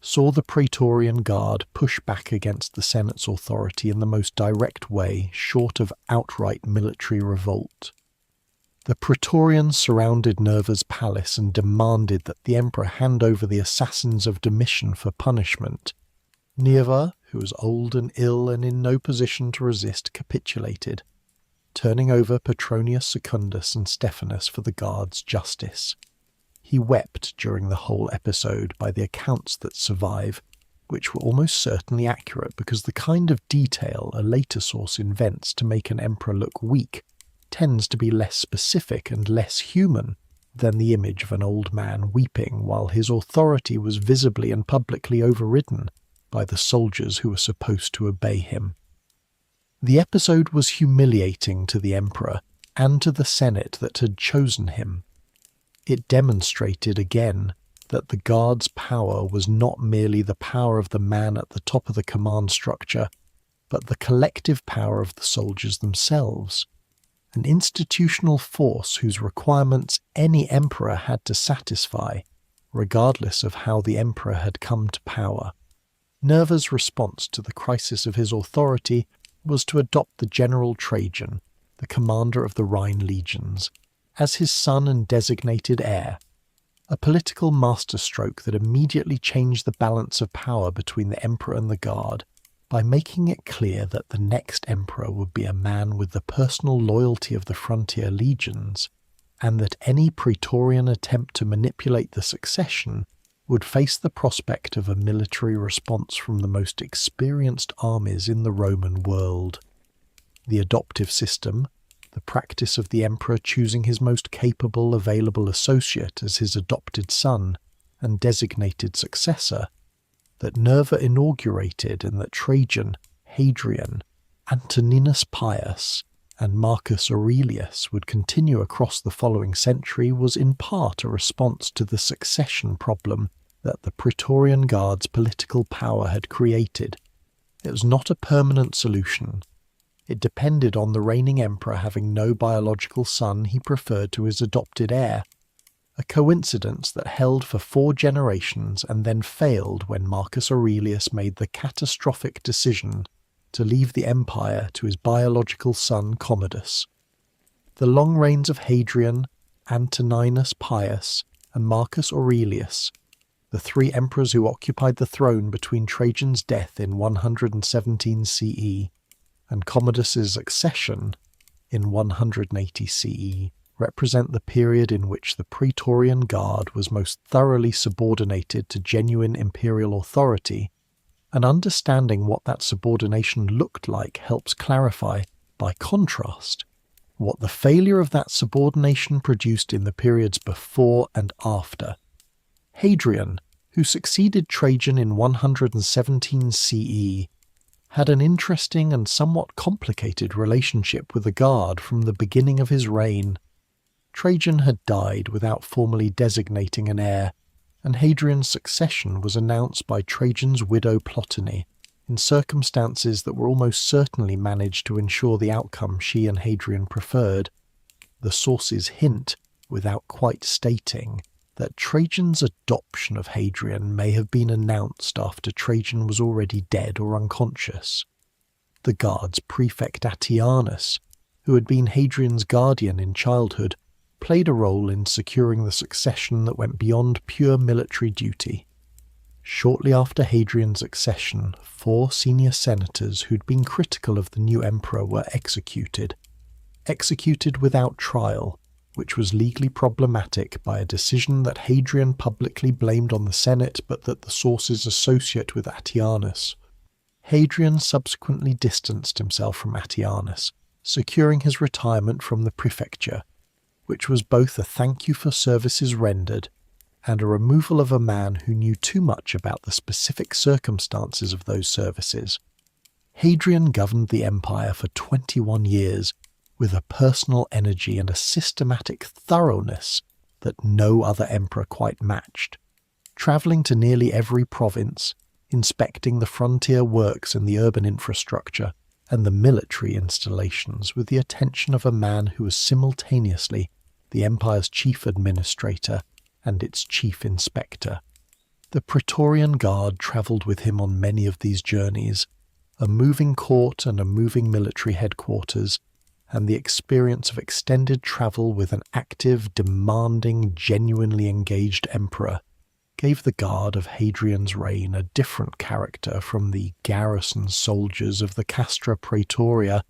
saw the Praetorian Guard push back against the Senate's authority in the most direct way short of outright military revolt. The Praetorians surrounded Nerva's palace and demanded that the emperor hand over the assassins of Domitian for punishment. Nerva, who was old and ill and in no position to resist, capitulated, turning over Petronius Secundus and Stephanus for the guard's justice. He wept during the whole episode by the accounts that survive, which were almost certainly accurate because the kind of detail a later source invents to make an emperor look weak tends to be less specific and less human than the image of an old man weeping while his authority was visibly and publicly overridden by the soldiers who were supposed to obey him. The episode was humiliating to the emperor and to the Senate that had chosen him. It demonstrated again that the Guard's power was not merely the power of the man at the top of the command structure, but the collective power of the soldiers themselves, an institutional force whose requirements any emperor had to satisfy, regardless of how the emperor had come to power. Nerva's response to the crisis of his authority was to adopt the general Trajan, the commander of the Rhine legions, as his son and designated heir, a political masterstroke that immediately changed the balance of power between the emperor and the Guard by making it clear that the next emperor would be a man with the personal loyalty of the frontier legions, and that any Praetorian attempt to manipulate the succession would face the prospect of a military response from the most experienced armies in the Roman world. The adoptive system, the practice of the emperor choosing his most capable available associate as his adopted son and designated successor, that Nerva inaugurated and that Trajan, Hadrian, Antoninus Pius, and Marcus Aurelius would continue across the following century was in part a response to the succession problem that the Praetorian Guard's political power had created. It was not a permanent solution. It depended on the reigning emperor having no biological son he preferred to his adopted heir, a coincidence that held for 4 generations and then failed when Marcus Aurelius made the catastrophic decision to leave the empire to his biological son Commodus. The long reigns of Hadrian, Antoninus Pius, and Marcus Aurelius, the 3 emperors who occupied the throne between Trajan's death in 117 CE and Commodus's accession in 180 CE, represent the period in which the Praetorian Guard was most thoroughly subordinated to genuine imperial authority, and understanding what that subordination looked like helps clarify, by contrast, what the failure of that subordination produced in the periods before and after. Hadrian, who succeeded Trajan in 117 CE, had an interesting and somewhat complicated relationship with the Guard from the beginning of his reign. Trajan had died without formally designating an heir, and Hadrian's succession was announced by Trajan's widow Plotinus, in circumstances that were almost certainly managed to ensure the outcome she and Hadrian preferred. The sources hint, without quite stating, that Trajan's adoption of Hadrian may have been announced after Trajan was already dead or unconscious. The Guard's prefect Attianus, who had been Hadrian's guardian in childhood, played a role in securing the succession that went beyond pure military duty. Shortly after Hadrian's accession, 4 senior senators who'd been critical of the new emperor were executed without trial, which was legally problematic by a decision that Hadrian publicly blamed on the Senate but that the sources associate with Attianus. Hadrian subsequently distanced himself from Attianus, securing his retirement from the prefecture, which was both a thank you for services rendered and a removal of a man who knew too much about the specific circumstances of those services. Hadrian governed the empire for 21 years, with a personal energy and a systematic thoroughness that no other emperor quite matched, travelling to nearly every province, inspecting the frontier works and the urban infrastructure and the military installations with the attention of a man who was simultaneously the empire's chief administrator and its chief inspector. The Praetorian Guard travelled with him on many of these journeys, a moving court and a moving military headquarters, and the experience of extended travel with an active, demanding, genuinely engaged emperor gave the Guard of Hadrian's reign a different character from the garrison soldiers of the Castra Praetoria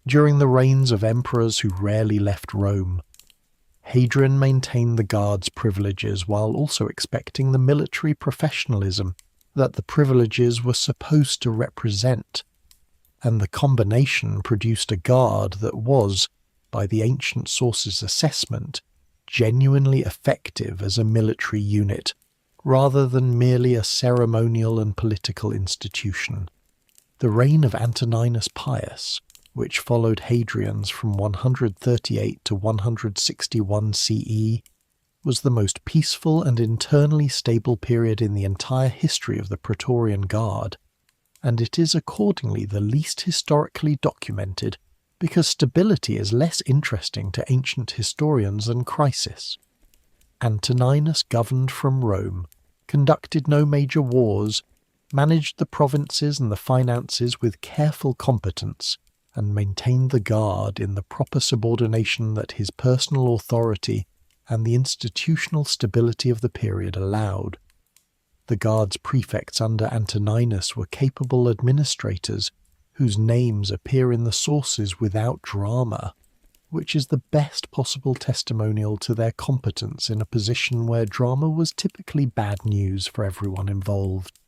during the reigns of emperors who rarely left Rome. Hadrian maintained the Guard's privileges while also expecting the military professionalism that the privileges were supposed to represent, and the combination produced a Guard that was, by the ancient sources' assessment, genuinely effective as a military unit, rather than merely a ceremonial and political institution. The reign of Antoninus Pius, which followed Hadrian's from 138 to 161 CE, was the most peaceful and internally stable period in the entire history of the Praetorian Guard, and it is accordingly the least historically documented because stability is less interesting to ancient historians than crisis. Antoninus governed from Rome, conducted no major wars, managed the provinces and the finances with careful competence, and maintained the Guard in the proper subordination that his personal authority and the institutional stability of the period allowed. The Guard's prefects under Antoninus were capable administrators whose names appear in the sources without drama, which is the best possible testimonial to their competence in a position where drama was typically bad news for everyone involved.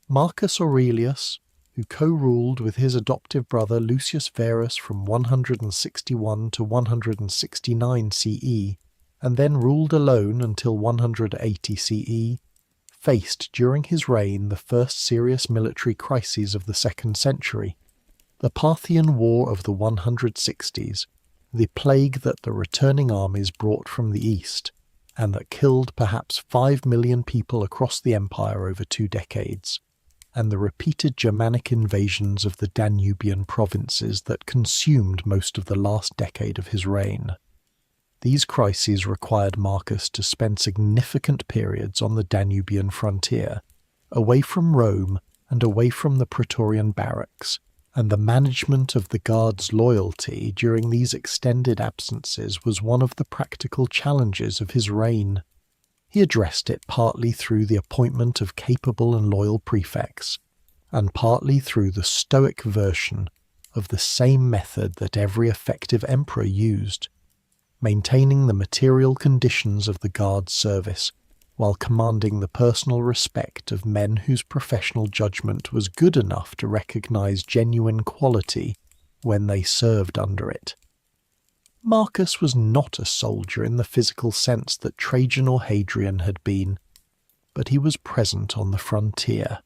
Marcus Aurelius, who co-ruled with his adoptive brother Lucius Verus from 161 to 169 CE, and then ruled alone until 180 CE, faced during his reign the first serious military crises of the 2nd century, the Parthian War of the 160s, the plague that the returning armies brought from the east, and that killed perhaps 5 million people across the empire over 2 decades, and the repeated Germanic invasions of the Danubian provinces that consumed most of the last decade of his reign. These crises required Marcus to spend significant periods on the Danubian frontier, away from Rome and away from the Praetorian barracks, and the management of the Guard's loyalty during these extended absences was one of the practical challenges of his reign. He addressed it partly through the appointment of capable and loyal prefects, and partly through the Stoic version of the same method that every effective emperor used, maintaining the material conditions of the Guard's service while commanding the personal respect of men whose professional judgment was good enough to recognize genuine quality when they served under it. Marcus was not a soldier in the physical sense that Trajan or Hadrian had been, but he was present on the frontier,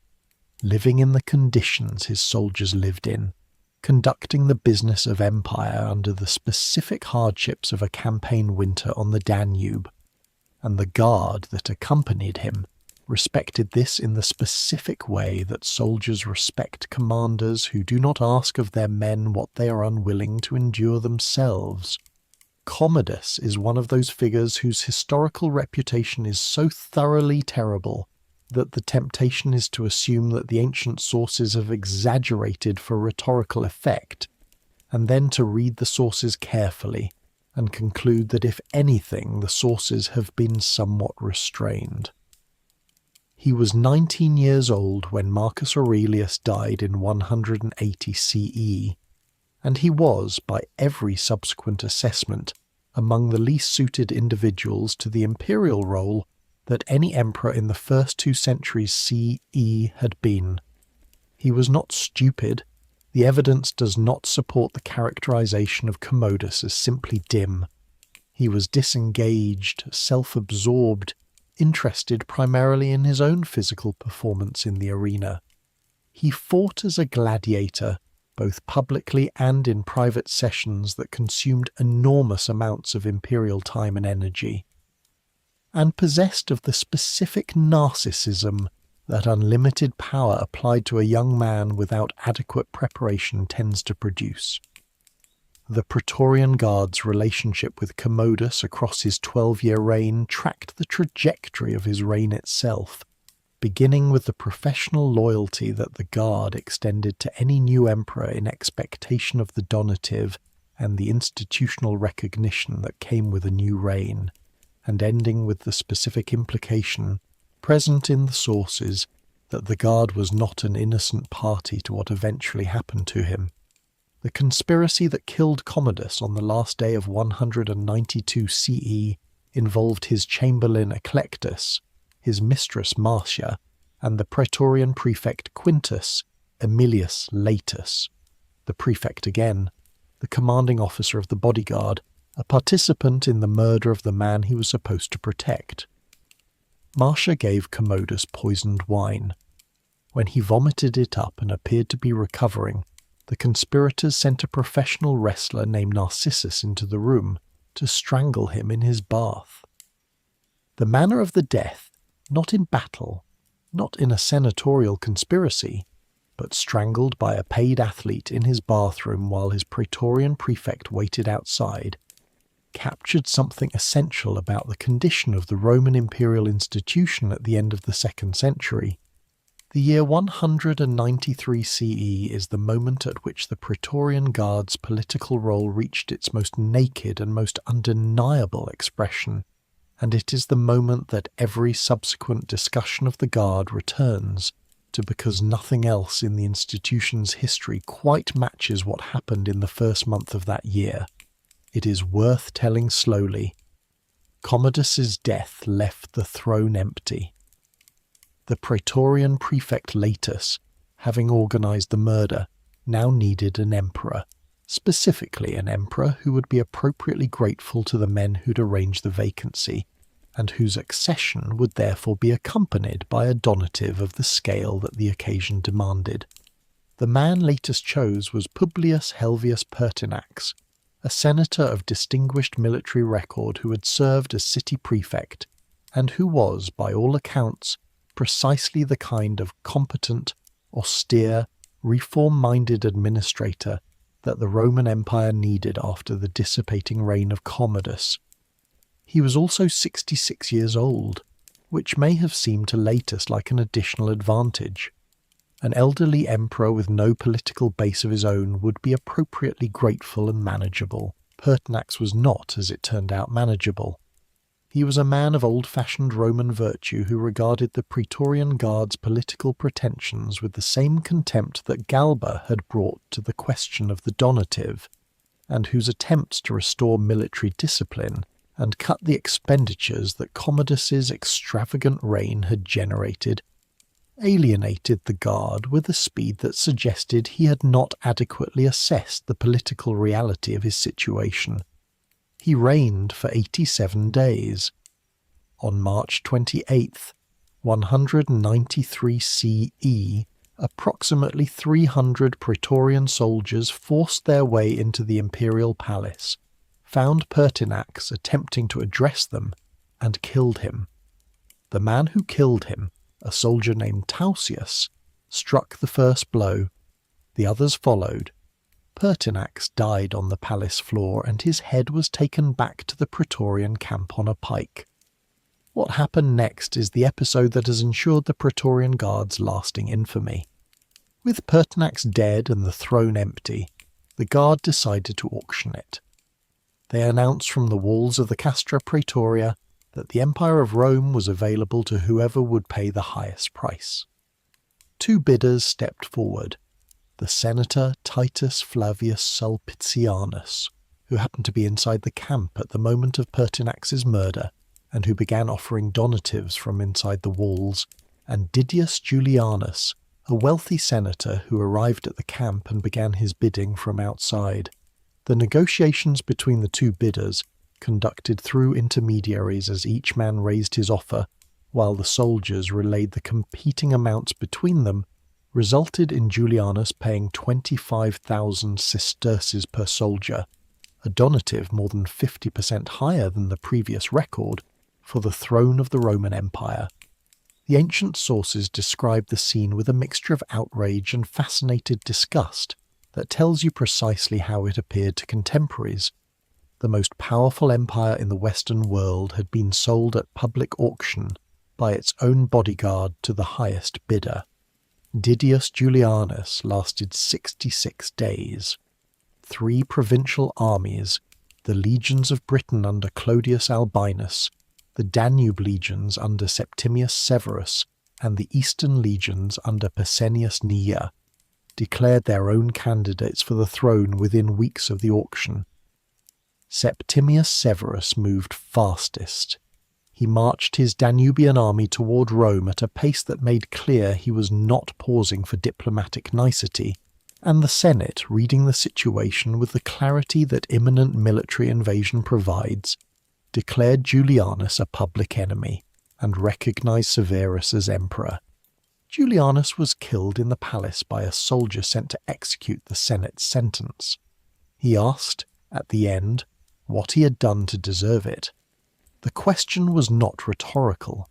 living in the conditions his soldiers lived in, conducting the business of empire under the specific hardships of a campaign winter on the Danube, and the Guard that accompanied him respected this in the specific way that soldiers respect commanders who do not ask of their men what they are unwilling to endure themselves. Commodus is one of those figures whose historical reputation is so thoroughly terrible that the temptation is to assume that the ancient sources have exaggerated for rhetorical effect, and then to read the sources carefully and conclude that if anything the sources have been somewhat restrained. He was 19 years old when Marcus Aurelius died in 180 CE, and he was, by every subsequent assessment, among the least suited individuals to the imperial role that any emperor in the first 2 centuries CE had been. He was not stupid. The evidence does not support the characterization of Commodus as simply dim. He was disengaged, self-absorbed, interested primarily in his own physical performance in the arena. He fought as a gladiator, both publicly and in private sessions that consumed enormous amounts of imperial time and energy, and possessed of the specific narcissism that unlimited power applied to a young man without adequate preparation tends to produce. The Praetorian Guard's relationship with Commodus across his 12-year reign tracked the trajectory of his reign itself, beginning with the professional loyalty that the Guard extended to any new emperor in expectation of the donative and the institutional recognition that came with a new reign, and ending with the specific implication, present in the sources, that the Guard was not an innocent party to what eventually happened to him. The conspiracy that killed Commodus on the last day of 192 CE involved his chamberlain Eclectus, his mistress Marcia, and the Praetorian prefect Quintus Aemilius Latus. The prefect again, the commanding officer of the bodyguard, a participant in the murder of the man he was supposed to protect. Marcia gave Commodus poisoned wine. When he vomited it up and appeared to be recovering, the conspirators sent a professional wrestler named Narcissus into the room to strangle him in his bath. The manner of the death, not in battle, not in a senatorial conspiracy, but strangled by a paid athlete in his bathroom while his Praetorian prefect waited outside, captured something essential about the condition of the Roman imperial institution at the end of the 2nd century. The year 193 CE is the moment at which the Praetorian Guard's political role reached its most naked and most undeniable expression, and it is the moment that every subsequent discussion of the Guard returns to, because nothing else in the institution's history quite matches what happened in the first month of that year. It is worth telling slowly. Commodus's death left the throne empty. The Praetorian prefect Latus, having organised the murder, now needed an emperor, specifically an emperor who would be appropriately grateful to the men who'd arranged the vacancy, and whose accession would therefore be accompanied by a donative of the scale that the occasion demanded. The man Latus chose was Publius Helvius Pertinax, a senator of distinguished military record who had served as city prefect, and who was, by all accounts, precisely the kind of competent, austere, reform-minded administrator that the Roman Empire needed after the dissipating reign of Commodus. He was also 66 years old, which may have seemed to Latus like an additional advantage. An elderly emperor with no political base of his own would be appropriately grateful and manageable. Pertinax was not, as it turned out, manageable. He was a man of old-fashioned Roman virtue who regarded the Praetorian Guard's political pretensions with the same contempt that Galba had brought to the question of the donative, and whose attempts to restore military discipline and cut the expenditures that Commodus's extravagant reign had generated alienated the Guard with a speed that suggested he had not adequately assessed the political reality of his situation. He reigned for 87 days. On March 28th, 193 CE, approximately 300 Praetorian soldiers forced their way into the imperial palace, found Pertinax attempting to address them, and killed him. The man who killed him, a soldier named Tausius, struck the first blow. The others followed. Pertinax died on the palace floor, and his head was taken back to the Praetorian camp on a pike. What happened next is the episode that has ensured the Praetorian Guard's lasting infamy. With Pertinax dead and the throne empty, the Guard decided to auction it. They announced from the walls of the Castra Praetoria that the Empire of Rome was available to whoever would pay the highest price. Two bidders stepped forward. The senator Titus Flavius Sulpicianus, who happened to be inside the camp at the moment of Pertinax's murder, and who began offering donatives from inside the walls, and Didius Julianus, a wealthy senator who arrived at the camp and began his bidding from outside. The negotiations between the two bidders, conducted through intermediaries as each man raised his offer, while the soldiers relayed the competing amounts between them, resulted in Julianus paying 25,000 sesterces per soldier, a donative more than 50% higher than the previous record, for the throne of the Roman Empire. The ancient sources describe the scene with a mixture of outrage and fascinated disgust that tells you precisely how it appeared to contemporaries. The most powerful empire in the Western world had been sold at public auction by its own bodyguard to the highest bidder. Didius Julianus lasted 66 days. 3 provincial armies, the legions of Britain under Claudius Albinus, the Danube legions under Septimius Severus, and the Eastern legions under Pertinax, declared their own candidates for the throne within weeks of the auction. Septimius Severus moved fastest. He marched his Danubian army toward Rome at a pace that made clear he was not pausing for diplomatic nicety, and the Senate, reading the situation with the clarity that imminent military invasion provides, declared Julianus a public enemy and recognized Severus as emperor. Julianus was killed in the palace by a soldier sent to execute the Senate's sentence. He asked, at the end, what he had done to deserve it. The question was not rhetorical.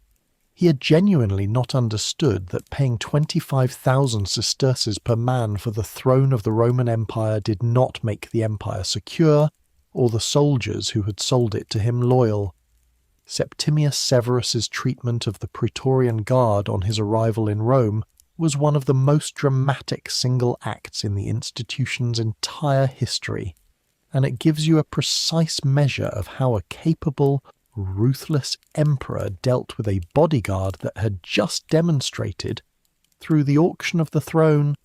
He had genuinely not understood that paying 25,000 sesterces per man for the throne of the Roman Empire did not make the empire secure, or the soldiers who had sold it to him loyal. Septimius Severus's treatment of the Praetorian Guard on his arrival in Rome was one of the most dramatic single acts in the institution's entire history, and it gives you a precise measure of how a capable, ruthless emperor dealt with a bodyguard that had just demonstrated, through the auction of the throne,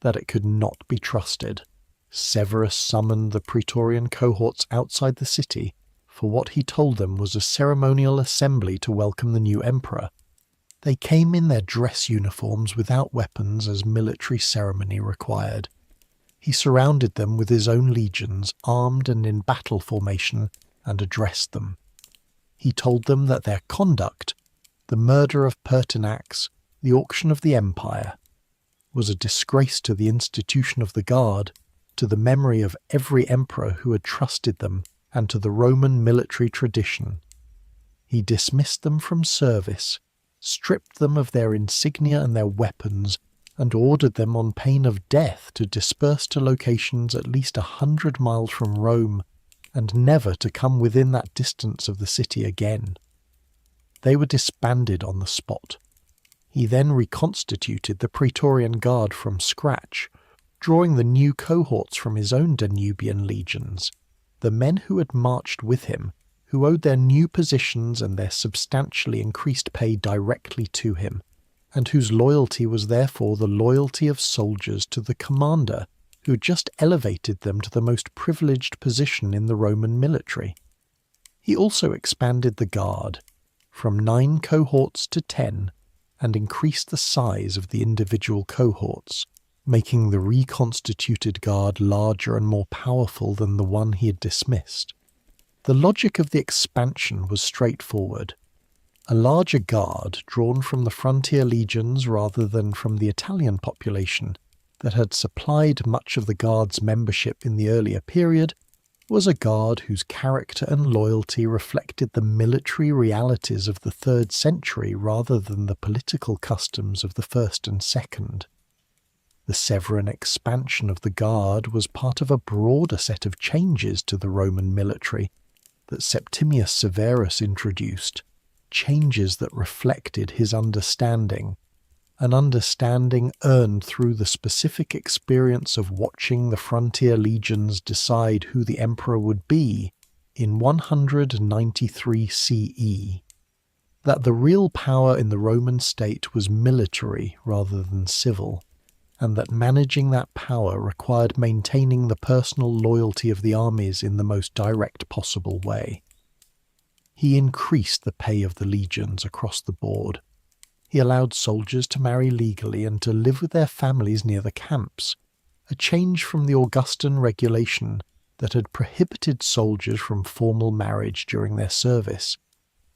that it could not be trusted. Severus summoned the Praetorian cohorts outside the city for what he told them was a ceremonial assembly to welcome the new emperor. They came in their dress uniforms without weapons as military ceremony required. He surrounded them with his own legions, armed and in battle formation, and addressed them. He told them that their conduct, the murder of Pertinax, the auction of the empire, was a disgrace to the institution of the Guard, to the memory of every emperor who had trusted them, and to the Roman military tradition. He dismissed them from service, stripped them of their insignia and their weapons, and ordered them on pain of death to disperse to locations at least 100 miles from Rome, and never to come within that distance of the city again. They were disbanded on the spot. He then reconstituted the Praetorian Guard from scratch, drawing the new cohorts from his own Danubian legions, the men who had marched with him, who owed their new positions and their substantially increased pay directly to him, and whose loyalty was therefore the loyalty of soldiers to the commander who just elevated them to the most privileged position in the Roman military. He also expanded the Guard, from 9 cohorts to 10, and increased the size of the individual cohorts, making the reconstituted Guard larger and more powerful than the one he had dismissed. The logic of the expansion was straightforward. A larger Guard, drawn from the frontier legions rather than from the Italian population that had supplied much of the Guard's membership in the earlier period, was a Guard whose character and loyalty reflected the military realities of the 3rd century rather than the political customs of the 1st and 2nd. The Severan expansion of the Guard was part of a broader set of changes to the Roman military that Septimius Severus introduced, changes that reflected his understanding, an understanding earned through the specific experience of watching the frontier legions decide who the emperor would be in 193 CE, that the real power in the Roman state was military rather than civil, and that managing that power required maintaining the personal loyalty of the armies in the most direct possible way. He increased the pay of the legions across the board. He allowed soldiers to marry legally and to live with their families near the camps, a change from the Augustan regulation that had prohibited soldiers from formal marriage during their service,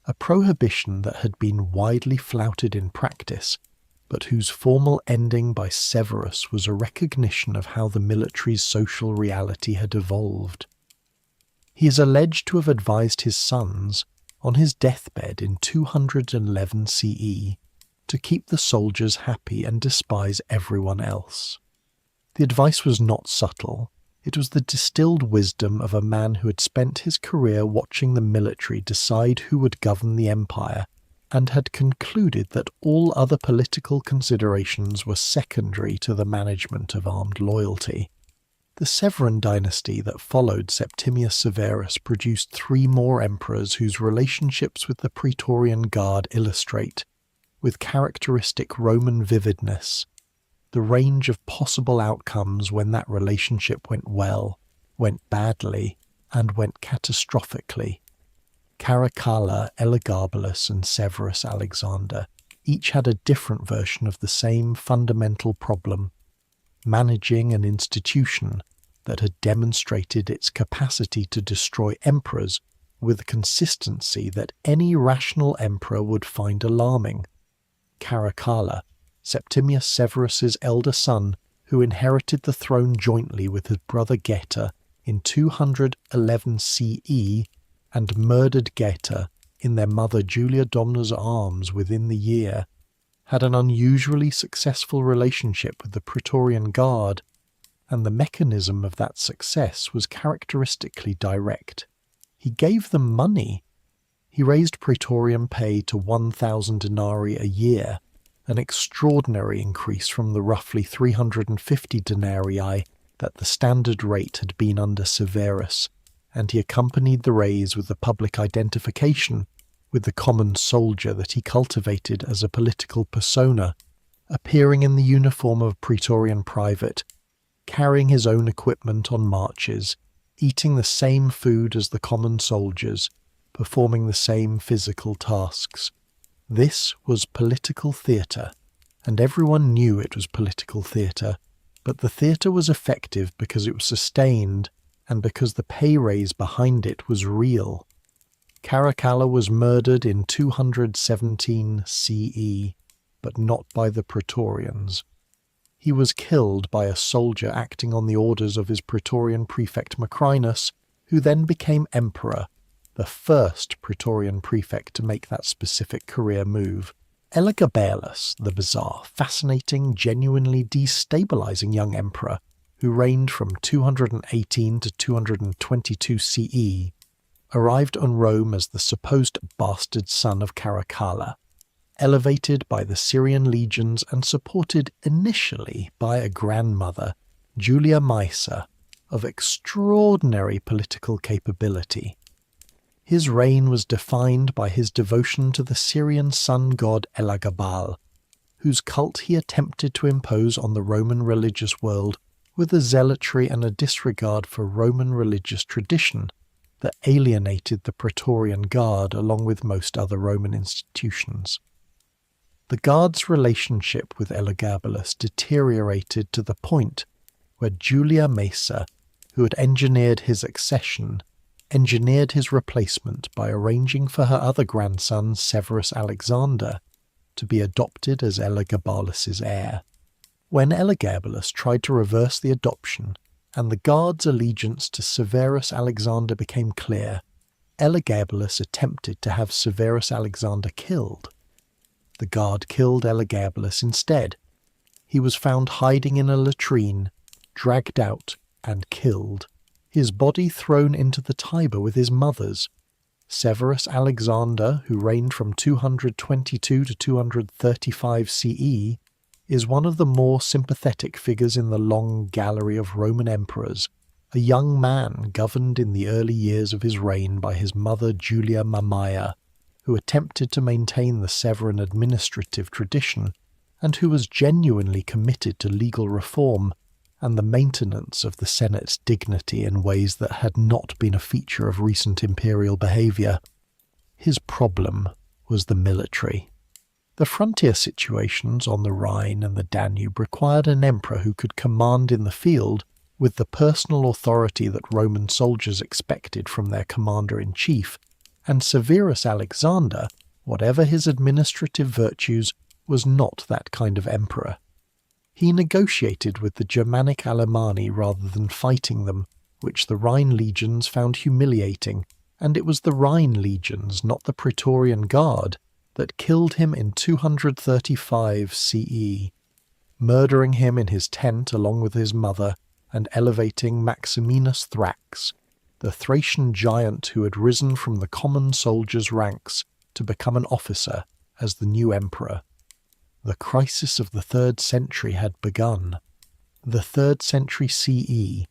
a prohibition that had been widely flouted in practice but whose formal ending by Severus was a recognition of how the military's social reality had evolved. He is alleged to have advised his sons, on his deathbed in 211 CE, to keep the soldiers happy and despise everyone else. The advice was not subtle. It was the distilled wisdom of a man who had spent his career watching the military decide who would govern the empire, and had concluded that all other political considerations were secondary to the management of armed loyalty. The Severan dynasty that followed Septimius Severus produced 3 more emperors whose relationships with the Praetorian Guard illustrate, with characteristic Roman vividness, the range of possible outcomes when that relationship went well, went badly, and went catastrophically. Caracalla, Elagabalus, and Severus Alexander each had a different version of the same fundamental problem: managing an institution that had demonstrated its capacity to destroy emperors with a consistency that any rational emperor would find alarming. Caracalla, Septimius Severus's elder son, who inherited the throne jointly with his brother Geta in 211 CE and murdered Geta in their mother Julia Domna's arms within the year, had an unusually successful relationship with the Praetorian Guard, and the mechanism of that success was characteristically direct. He gave them money. He raised Praetorian pay to 1,000 denarii a year, an extraordinary increase from the roughly 350 denarii that the standard rate had been under Severus, and he accompanied the raise with the public identification with the common soldier that he cultivated as a political persona, appearing in the uniform of a Praetorian private, carrying his own equipment on marches, eating the same food as the common soldiers, performing the same physical tasks. This was political theatre, and everyone knew it was political theatre, but the theatre was effective because it was sustained and because the pay raise behind it was real. Caracalla was murdered in 217 CE, but not by the Praetorians. He was killed by a soldier acting on the orders of his Praetorian prefect Macrinus, who then became emperor, the first Praetorian prefect to make that specific career move. Elagabalus, the bizarre, fascinating, genuinely destabilizing young emperor, who reigned from 218 to 222 CE, arrived on Rome as the supposed bastard son of Caracalla, elevated by the Syrian legions and supported initially by a grandmother, Julia Maesa, of extraordinary political capability. His reign was defined by his devotion to the Syrian sun god Elagabal, whose cult he attempted to impose on the Roman religious world with a zealotry and a disregard for Roman religious tradition that alienated the Praetorian Guard along with most other Roman institutions. The Guard's relationship with Elagabalus deteriorated to the point where Julia Maesa, who had engineered his accession, engineered his replacement by arranging for her other grandson, Severus Alexander, to be adopted as Elagabalus's heir. When Elagabalus tried to reverse the adoption, and the Guard's allegiance to Severus Alexander became clear, Elagabalus attempted to have Severus Alexander killed. The Guard killed Elagabalus instead. He was found hiding in a latrine, dragged out, and killed, his body thrown into the Tiber with his mother's. Severus Alexander, who reigned from 222 to 235 CE, is one of the more sympathetic figures in the long gallery of Roman emperors, a young man governed in the early years of his reign by his mother Julia Mamaea, who attempted to maintain the Severan administrative tradition, and who was genuinely committed to legal reform and the maintenance of the Senate's dignity in ways that had not been a feature of recent imperial behaviour. His problem was the military. The frontier situations on the Rhine and the Danube required an emperor who could command in the field with the personal authority that Roman soldiers expected from their commander-in-chief, and Severus Alexander, whatever his administrative virtues, was not that kind of emperor. He negotiated with the Germanic Alemanni rather than fighting them, which the Rhine legions found humiliating, and it was the Rhine legions, not the Praetorian Guard, that killed him in 235 CE, murdering him in his tent along with his mother and elevating Maximinus Thrax, the Thracian giant who had risen from the common soldiers' ranks to become an officer as the new emperor. The crisis of the 3rd century had begun. The 3rd century CE,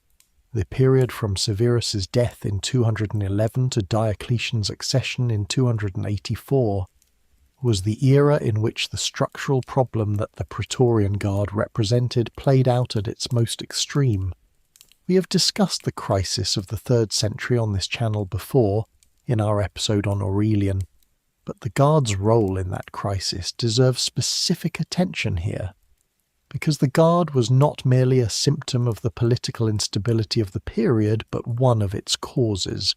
the period from Severus's death in 211 to Diocletian's accession in 284, was the era in which the structural problem that the Praetorian Guard represented played out at its most extreme. We have discussed the crisis of the 3rd century on this channel before, in our episode on Aurelian, but the Guard's role in that crisis deserves specific attention here, because the Guard was not merely a symptom of the political instability of the period, but one of its causes.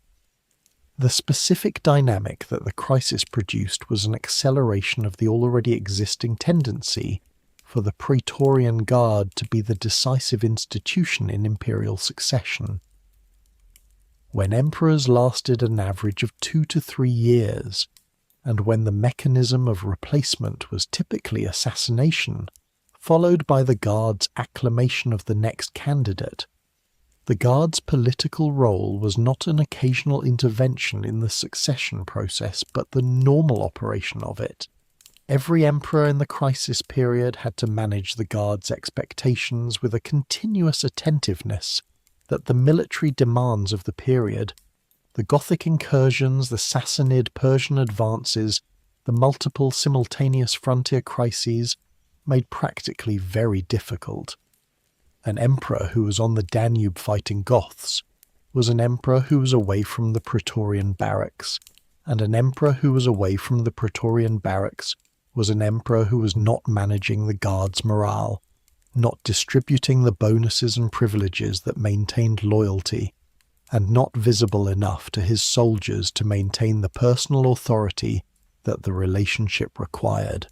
The specific dynamic that the crisis produced was an acceleration of the already existing tendency for the Praetorian Guard to be the decisive institution in imperial succession. When emperors lasted an average of 2 to 3 years, and when the mechanism of replacement was typically assassination, followed by the Guard's acclamation of the next candidate, the Guard's political role was not an occasional intervention in the succession process, but the normal operation of it. Every emperor in the crisis period had to manage the Guard's expectations with a continuous attentiveness that the military demands of the period, the Gothic incursions, the Sassanid Persian advances, the multiple simultaneous frontier crises, made practically very difficult. An emperor who was on the Danube fighting Goths was an emperor who was away from the Praetorian barracks, and an emperor who was away from the Praetorian barracks was an emperor who was not managing the Guard's morale, not distributing the bonuses and privileges that maintained loyalty, and not visible enough to his soldiers to maintain the personal authority that the relationship required.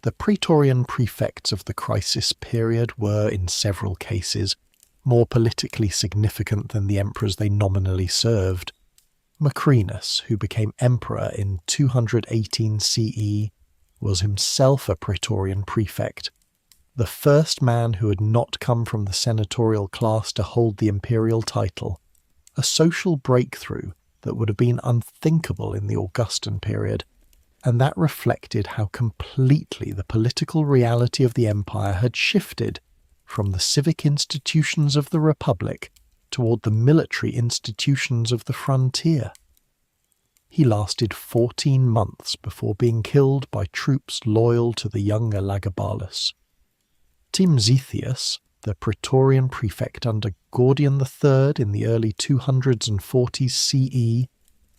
The Praetorian prefects of the crisis period were, in several cases, more politically significant than the emperors they nominally served. Macrinus, who became emperor in 218 CE, was himself a Praetorian prefect, the first man who had not come from the senatorial class to hold the imperial title, a social breakthrough that would have been unthinkable in the Augustan period, and that reflected how completely the political reality of the empire had shifted from the civic institutions of the Republic toward the military institutions of the frontier. He lasted 14 months before being killed by troops loyal to the young Elagabalus. Timesitheus, the Praetorian prefect under Gordian III in the early 240s CE,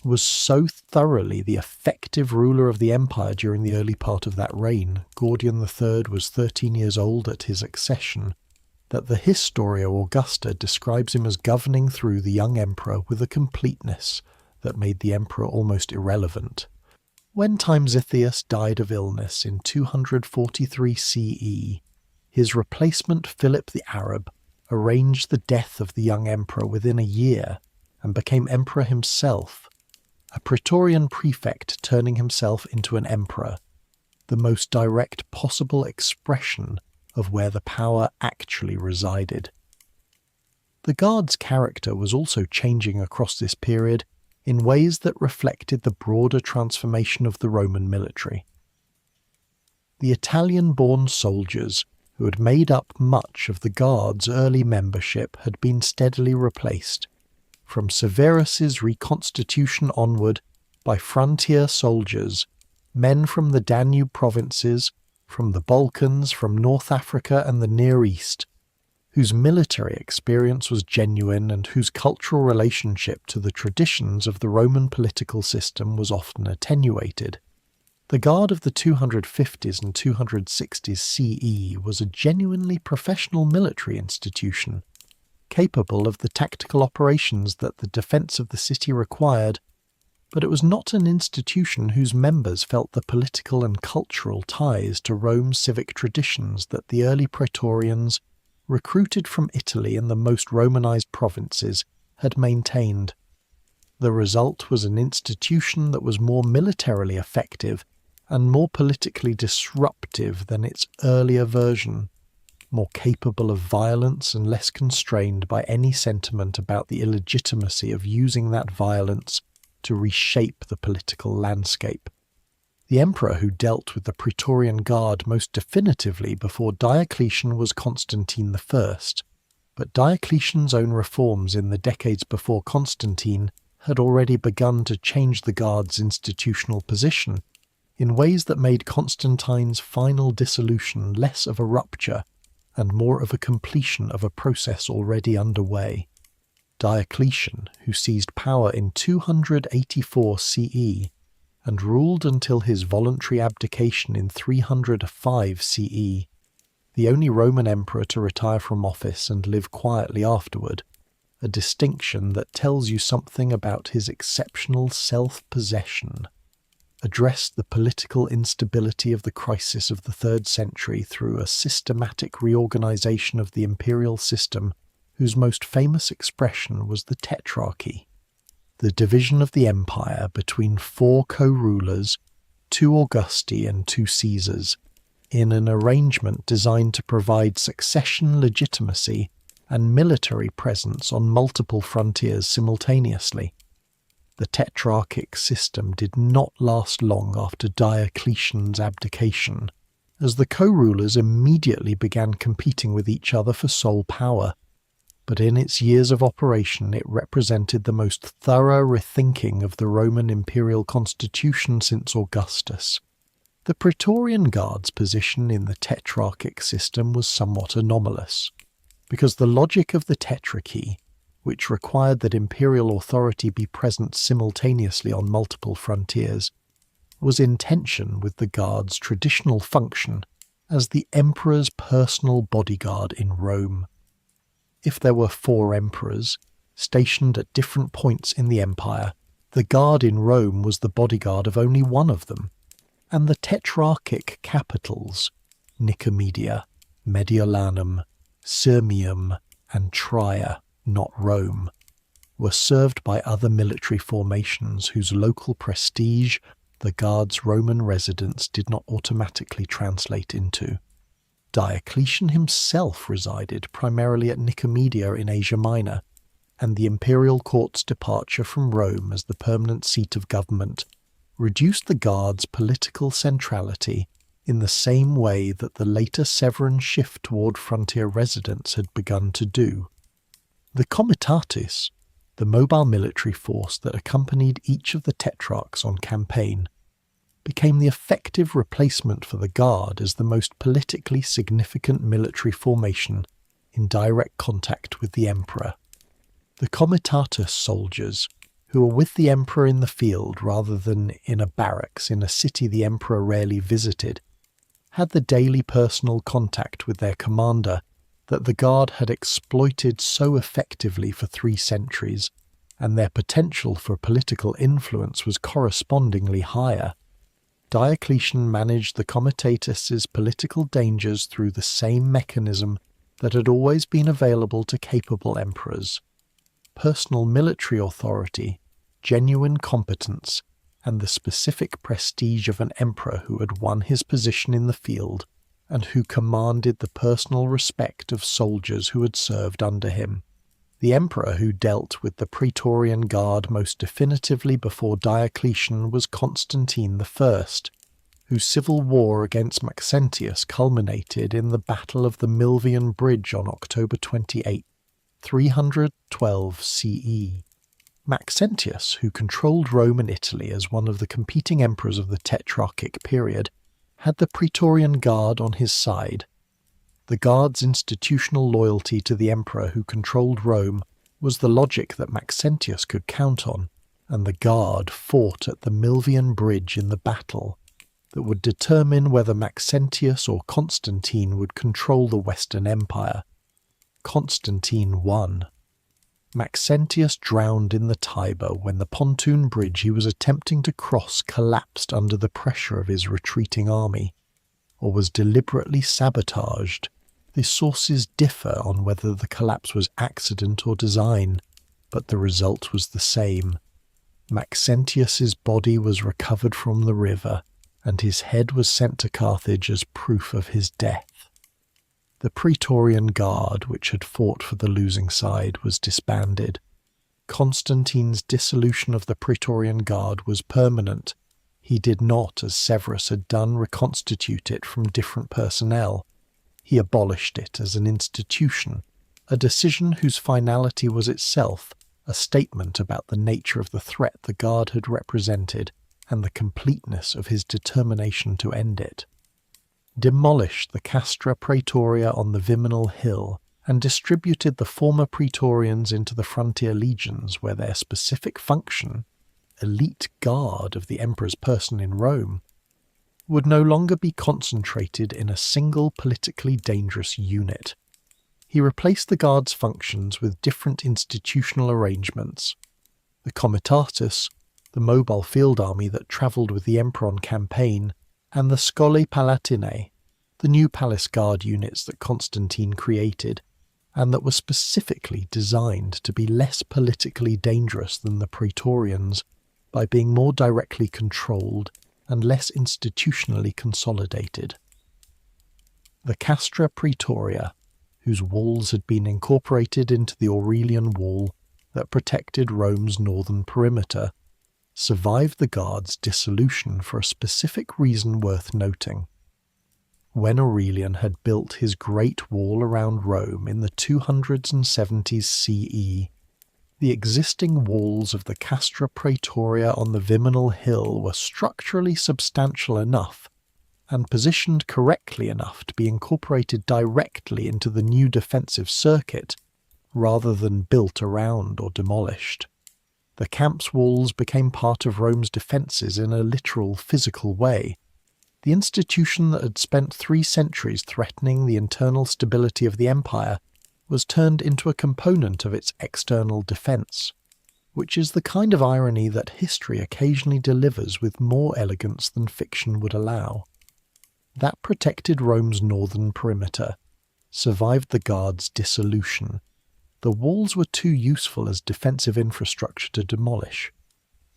was so thoroughly the effective ruler of the empire during the early part of that reign, Gordian III was 13 years old at his accession, that the Historia Augusta describes him as governing through the young emperor with a completeness that made the emperor almost irrelevant. When Timesitheus died of illness in 243 CE, his replacement Philip the Arab arranged the death of the young emperor within a year and became emperor himself, a Praetorian prefect turning himself into an emperor, the most direct possible expression of where the power actually resided. The Guard's character was also changing across this period in ways that reflected the broader transformation of the Roman military. The Italian-born soldiers who had made up much of the Guard's early membership had been steadily replaced, from Severus's reconstitution onward, by frontier soldiers, men from the Danube provinces, from the Balkans, from North Africa and the Near East, whose military experience was genuine and whose cultural relationship to the traditions of the Roman political system was often attenuated. The Guard of the 250s and 260s CE was a genuinely professional military institution, capable of the tactical operations that the defence of the city required, but it was not an institution whose members felt the political and cultural ties to Rome's civic traditions that the early Praetorians, recruited from Italy and the most Romanized provinces, had maintained. The result was an institution that was more militarily effective and more politically disruptive than its earlier version, more capable of violence and less constrained by any sentiment about the illegitimacy of using that violence to reshape the political landscape. The emperor who dealt with the Praetorian Guard most definitively before Diocletian was Constantine I, but Diocletian's own reforms in the decades before Constantine had already begun to change the Guard's institutional position in ways that made Constantine's final dissolution less of a rupture and more of a completion of a process already underway. Diocletian, who seized power in 284 CE and ruled until his voluntary abdication in 305 CE, the only Roman emperor to retire from office and live quietly afterward, a distinction that tells you something about his exceptional self-possession, addressed the political instability of the crisis of the 3rd century through a systematic reorganization of the imperial system whose most famous expression was the tetrarchy, the division of the empire between 4 co-rulers, 2 Augusti and 2 Caesars, in an arrangement designed to provide succession legitimacy and military presence on multiple frontiers simultaneously. The tetrarchic system did not last long after Diocletian's abdication, as the co-rulers immediately began competing with each other for sole power, but in its years of operation it represented the most thorough rethinking of the Roman imperial constitution since Augustus. The Praetorian Guard's position in the tetrarchic system was somewhat anomalous, because the logic of the tetrarchy, which required that imperial authority be present simultaneously on multiple frontiers, was in tension with the Guard's traditional function as the emperor's personal bodyguard in Rome. If there were 4 emperors, stationed at different points in the empire, the Guard in Rome was the bodyguard of only one of them, and the tetrarchic capitals, Nicomedia, Mediolanum, Sirmium, and Trier, not Rome, were served by other military formations whose local prestige the Guard's Roman residence did not automatically translate into. Diocletian himself resided primarily at Nicomedia in Asia Minor, and the imperial court's departure from Rome as the permanent seat of government reduced the Guard's political centrality in the same way that the later Severan shift toward frontier residence had begun to do. The comitatus, the mobile military force that accompanied each of the tetrarchs on campaign, became the effective replacement for the Guard as the most politically significant military formation in direct contact with the emperor. The comitatus soldiers, who were with the emperor in the field rather than in a barracks in a city the emperor rarely visited, had the daily personal contact with their commander that the Guard had exploited so effectively for 3 centuries, and their potential for political influence was correspondingly higher. Diocletian managed the comitatus's political dangers through the same mechanism that had always been available to capable emperors: personal military authority, genuine competence, and the specific prestige of an emperor who had won his position in the field and who commanded the personal respect of soldiers who had served under him. The emperor who dealt with the Praetorian Guard most definitively before Diocletian was Constantine I, whose civil war against Maxentius culminated in the Battle of the Milvian Bridge on October 28, 312 CE. Maxentius, who controlled Rome and Italy as one of the competing emperors of the Tetrarchic period, had the Praetorian Guard on his side. The Guard's institutional loyalty to the emperor who controlled Rome was the logic that Maxentius could count on, and the Guard fought at the Milvian Bridge in the battle that would determine whether Maxentius or Constantine would control the Western Empire. Constantine won. Maxentius drowned in the Tiber when the pontoon bridge he was attempting to cross collapsed under the pressure of his retreating army, or was deliberately sabotaged. The sources differ on whether the collapse was accident or design, but the result was the same. Maxentius's body was recovered from the river, and his head was sent to Carthage as proof of his death. The Praetorian Guard, which had fought for the losing side, was disbanded. Constantine's dissolution of the Praetorian Guard was permanent. He did not, as Severus had done, reconstitute it from different personnel. He abolished it as an institution, a decision whose finality was itself a statement about the nature of the threat the Guard had represented and the completeness of his determination to end it. Demolished the Castra Praetoria on the Viminal Hill and distributed the former Praetorians into the frontier legions where their specific function, elite guard of the emperor's person in Rome, would no longer be concentrated in a single politically dangerous unit. He replaced the guard's functions with different institutional arrangements. The Comitatus, the mobile field army that travelled with the emperor on campaign, and the Scholae Palatinae, the new palace guard units that Constantine created, and that were specifically designed to be less politically dangerous than the Praetorians by being more directly controlled and less institutionally consolidated. The Castra Praetoria, whose walls had been incorporated into the Aurelian Wall that protected Rome's northern perimeter, survived the Guard's dissolution for a specific reason worth noting. When Aurelian had built his great wall around Rome in the 270s CE, the existing walls of the Castra Praetoria on the Viminal Hill were structurally substantial enough and positioned correctly enough to be incorporated directly into the new defensive circuit rather than built around or demolished. The camp's walls became part of Rome's defences in a literal physical way. The institution that had spent 3 centuries threatening the internal stability of the empire was turned into a component of its external defence, which is the kind of irony that history occasionally delivers with more elegance than fiction would allow. That protected Rome's northern perimeter, survived the Guard's dissolution. The walls were too useful as defensive infrastructure to demolish.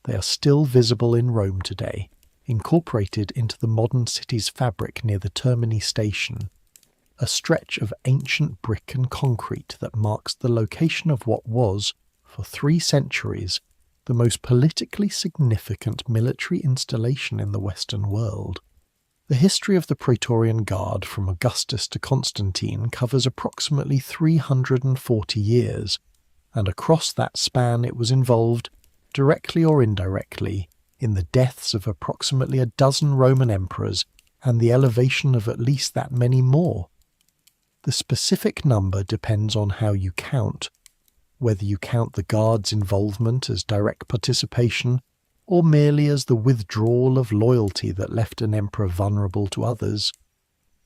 They are still visible in Rome today, incorporated into the modern city's fabric near the Termini station, a stretch of ancient brick and concrete that marks the location of what was, for 3 centuries, the most politically significant military installation in the Western world. The history of the Praetorian Guard from Augustus to Constantine covers approximately 340 years, and across that span it was involved, directly or indirectly, in the deaths of approximately a dozen Roman emperors and the elevation of at least that many more. The specific number depends on how you count, whether you count the Guard's involvement as direct participation or merely as the withdrawal of loyalty that left an emperor vulnerable to others.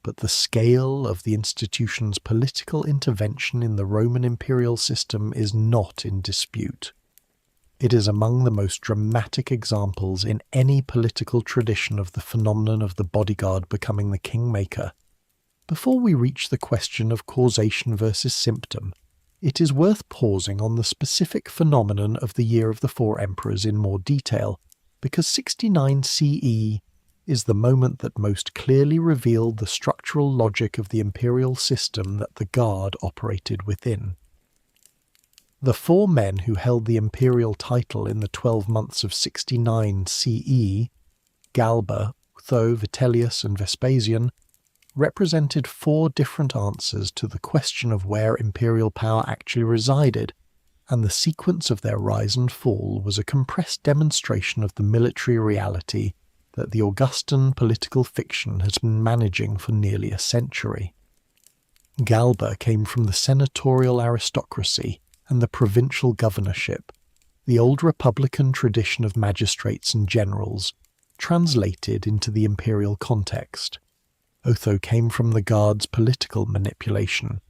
But the scale of the institution's political intervention in the Roman imperial system is not in dispute. It is among the most dramatic examples in any political tradition of the phenomenon of the bodyguard becoming the kingmaker. Before we reach the question of causation versus symptom, it is worth pausing on the specific phenomenon of the Year of the Four Emperors in more detail, because 69 CE is the moment that most clearly revealed the structural logic of the imperial system that the Guard operated within. The 4 men who held the imperial title in the 12 months of 69 CE, Galba, Otho, Vitellius and Vespasian, represented 4 different answers to the question of where imperial power actually resided, and the sequence of their rise and fall was a compressed demonstration of the military reality that the Augustan political fiction has been managing for nearly a century. Galba came from the senatorial aristocracy and the provincial governorship, the old republican tradition of magistrates and generals, translated into the imperial context. Otho came from the Guard's political manipulation,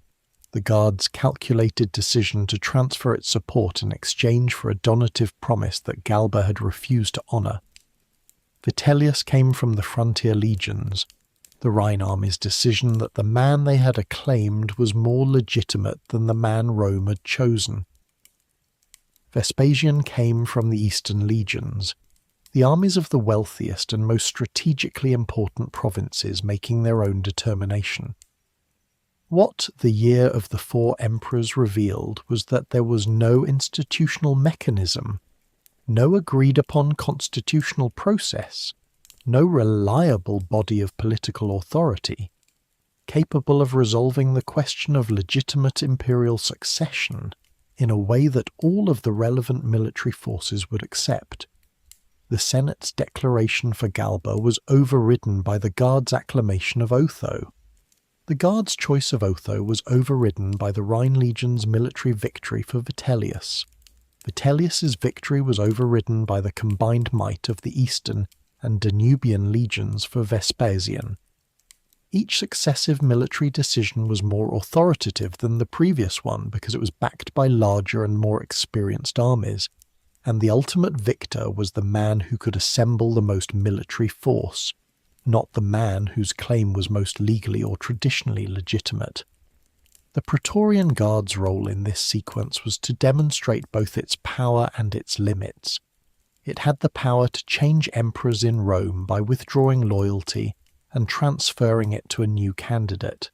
the the Guard's calculated decision to transfer its support in exchange for a donative promise that Galba had refused to honour. Vitellius came from the frontier legions, the Rhine army's decision that the man they had acclaimed was more legitimate than the man Rome had chosen. Vespasian came from the eastern legions, the armies of the wealthiest and most strategically important provinces making their own determination. What the year of the four emperors revealed was that there was no institutional mechanism, no agreed-upon constitutional process, no reliable body of political authority, capable of resolving the question of legitimate imperial succession in a way that all of the relevant military forces would accept. The Senate's declaration for Galba was overridden by the Guard's acclamation of Otho. The Guard's choice of Otho was overridden by the Rhine Legion's military victory for Vitellius. Vitellius's victory was overridden by the combined might of the Eastern and Danubian legions for Vespasian. Each successive military decision was more authoritative than the previous one because it was backed by larger and more experienced armies, and the ultimate victor was the man who could assemble the most military force, not the man whose claim was most legally or traditionally legitimate. The Praetorian Guard's role in this sequence was to demonstrate both its power and its limits. It had the power to change emperors in Rome by withdrawing loyalty and transferring it to a new candidate.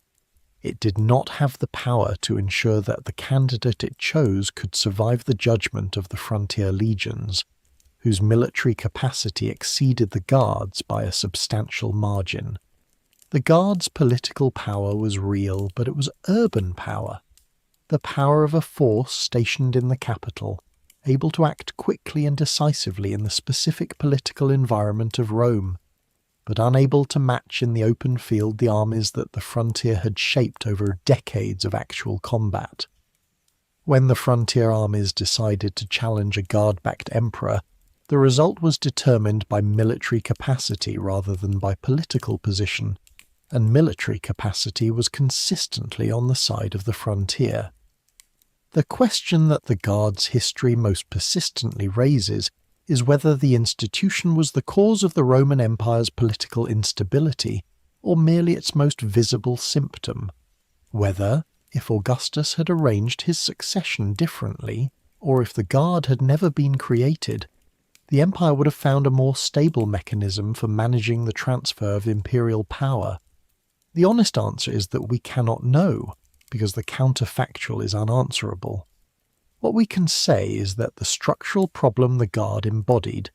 It did not have the power to ensure that the candidate it chose could survive the judgment of the frontier legions, whose military capacity exceeded the Guard's by a substantial margin. The Guard's political power was real, but it was urban power, the power of a force stationed in the capital, able to act quickly and decisively in the specific political environment of Rome, but unable to match in the open field the armies that the frontier had shaped over decades of actual combat. When the frontier armies decided to challenge a Guard-backed emperor, the result was determined by military capacity rather than by political position, and military capacity was consistently on the side of the frontier. The question that the Guard's history most persistently raises is whether the institution was the cause of the Roman Empire's political instability, or merely its most visible symptom. Whether, if Augustus had arranged his succession differently, or if the Guard had never been created, the empire would have found a more stable mechanism for managing the transfer of imperial power. The honest answer is that we cannot know, because the counterfactual is unanswerable. What we can say is that the structural problem the Guard embodied,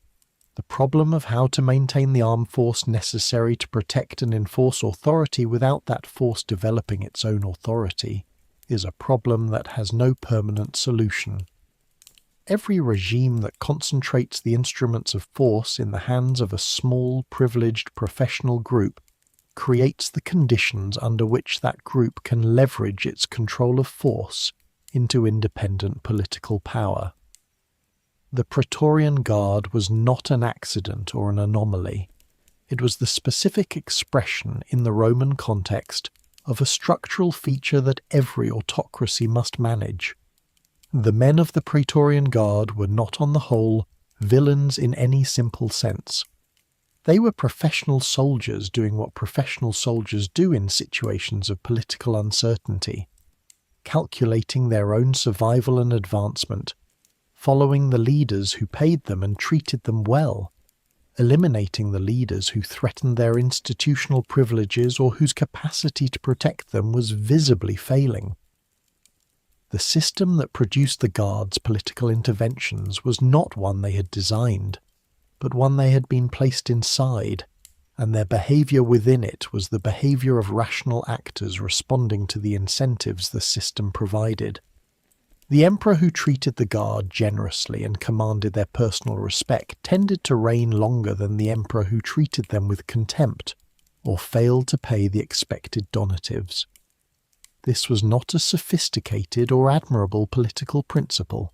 the problem of how to maintain the armed force necessary to protect and enforce authority without that force developing its own authority, is a problem that has no permanent solution. Every regime that concentrates the instruments of force in the hands of a small, privileged professional group creates the conditions under which that group can leverage its control of force into independent political power. The Praetorian Guard was not an accident or an anomaly. It was the specific expression in the Roman context of a structural feature that every autocracy must manage. The men of the Praetorian Guard were not on the whole villains in any simple sense. They were professional soldiers doing what professional soldiers do in situations of political uncertainty, calculating their own survival and advancement, following the leaders who paid them and treated them well, eliminating the leaders who threatened their institutional privileges or whose capacity to protect them was visibly failing. The system that produced the Guard's political interventions was not one they had designed, but one they had been placed inside, and their behaviour within it was the behaviour of rational actors responding to the incentives the system provided. The emperor who treated the Guard generously and commanded their personal respect tended to reign longer than the emperor who treated them with contempt, or failed to pay the expected donatives. This was not a sophisticated or admirable political principle,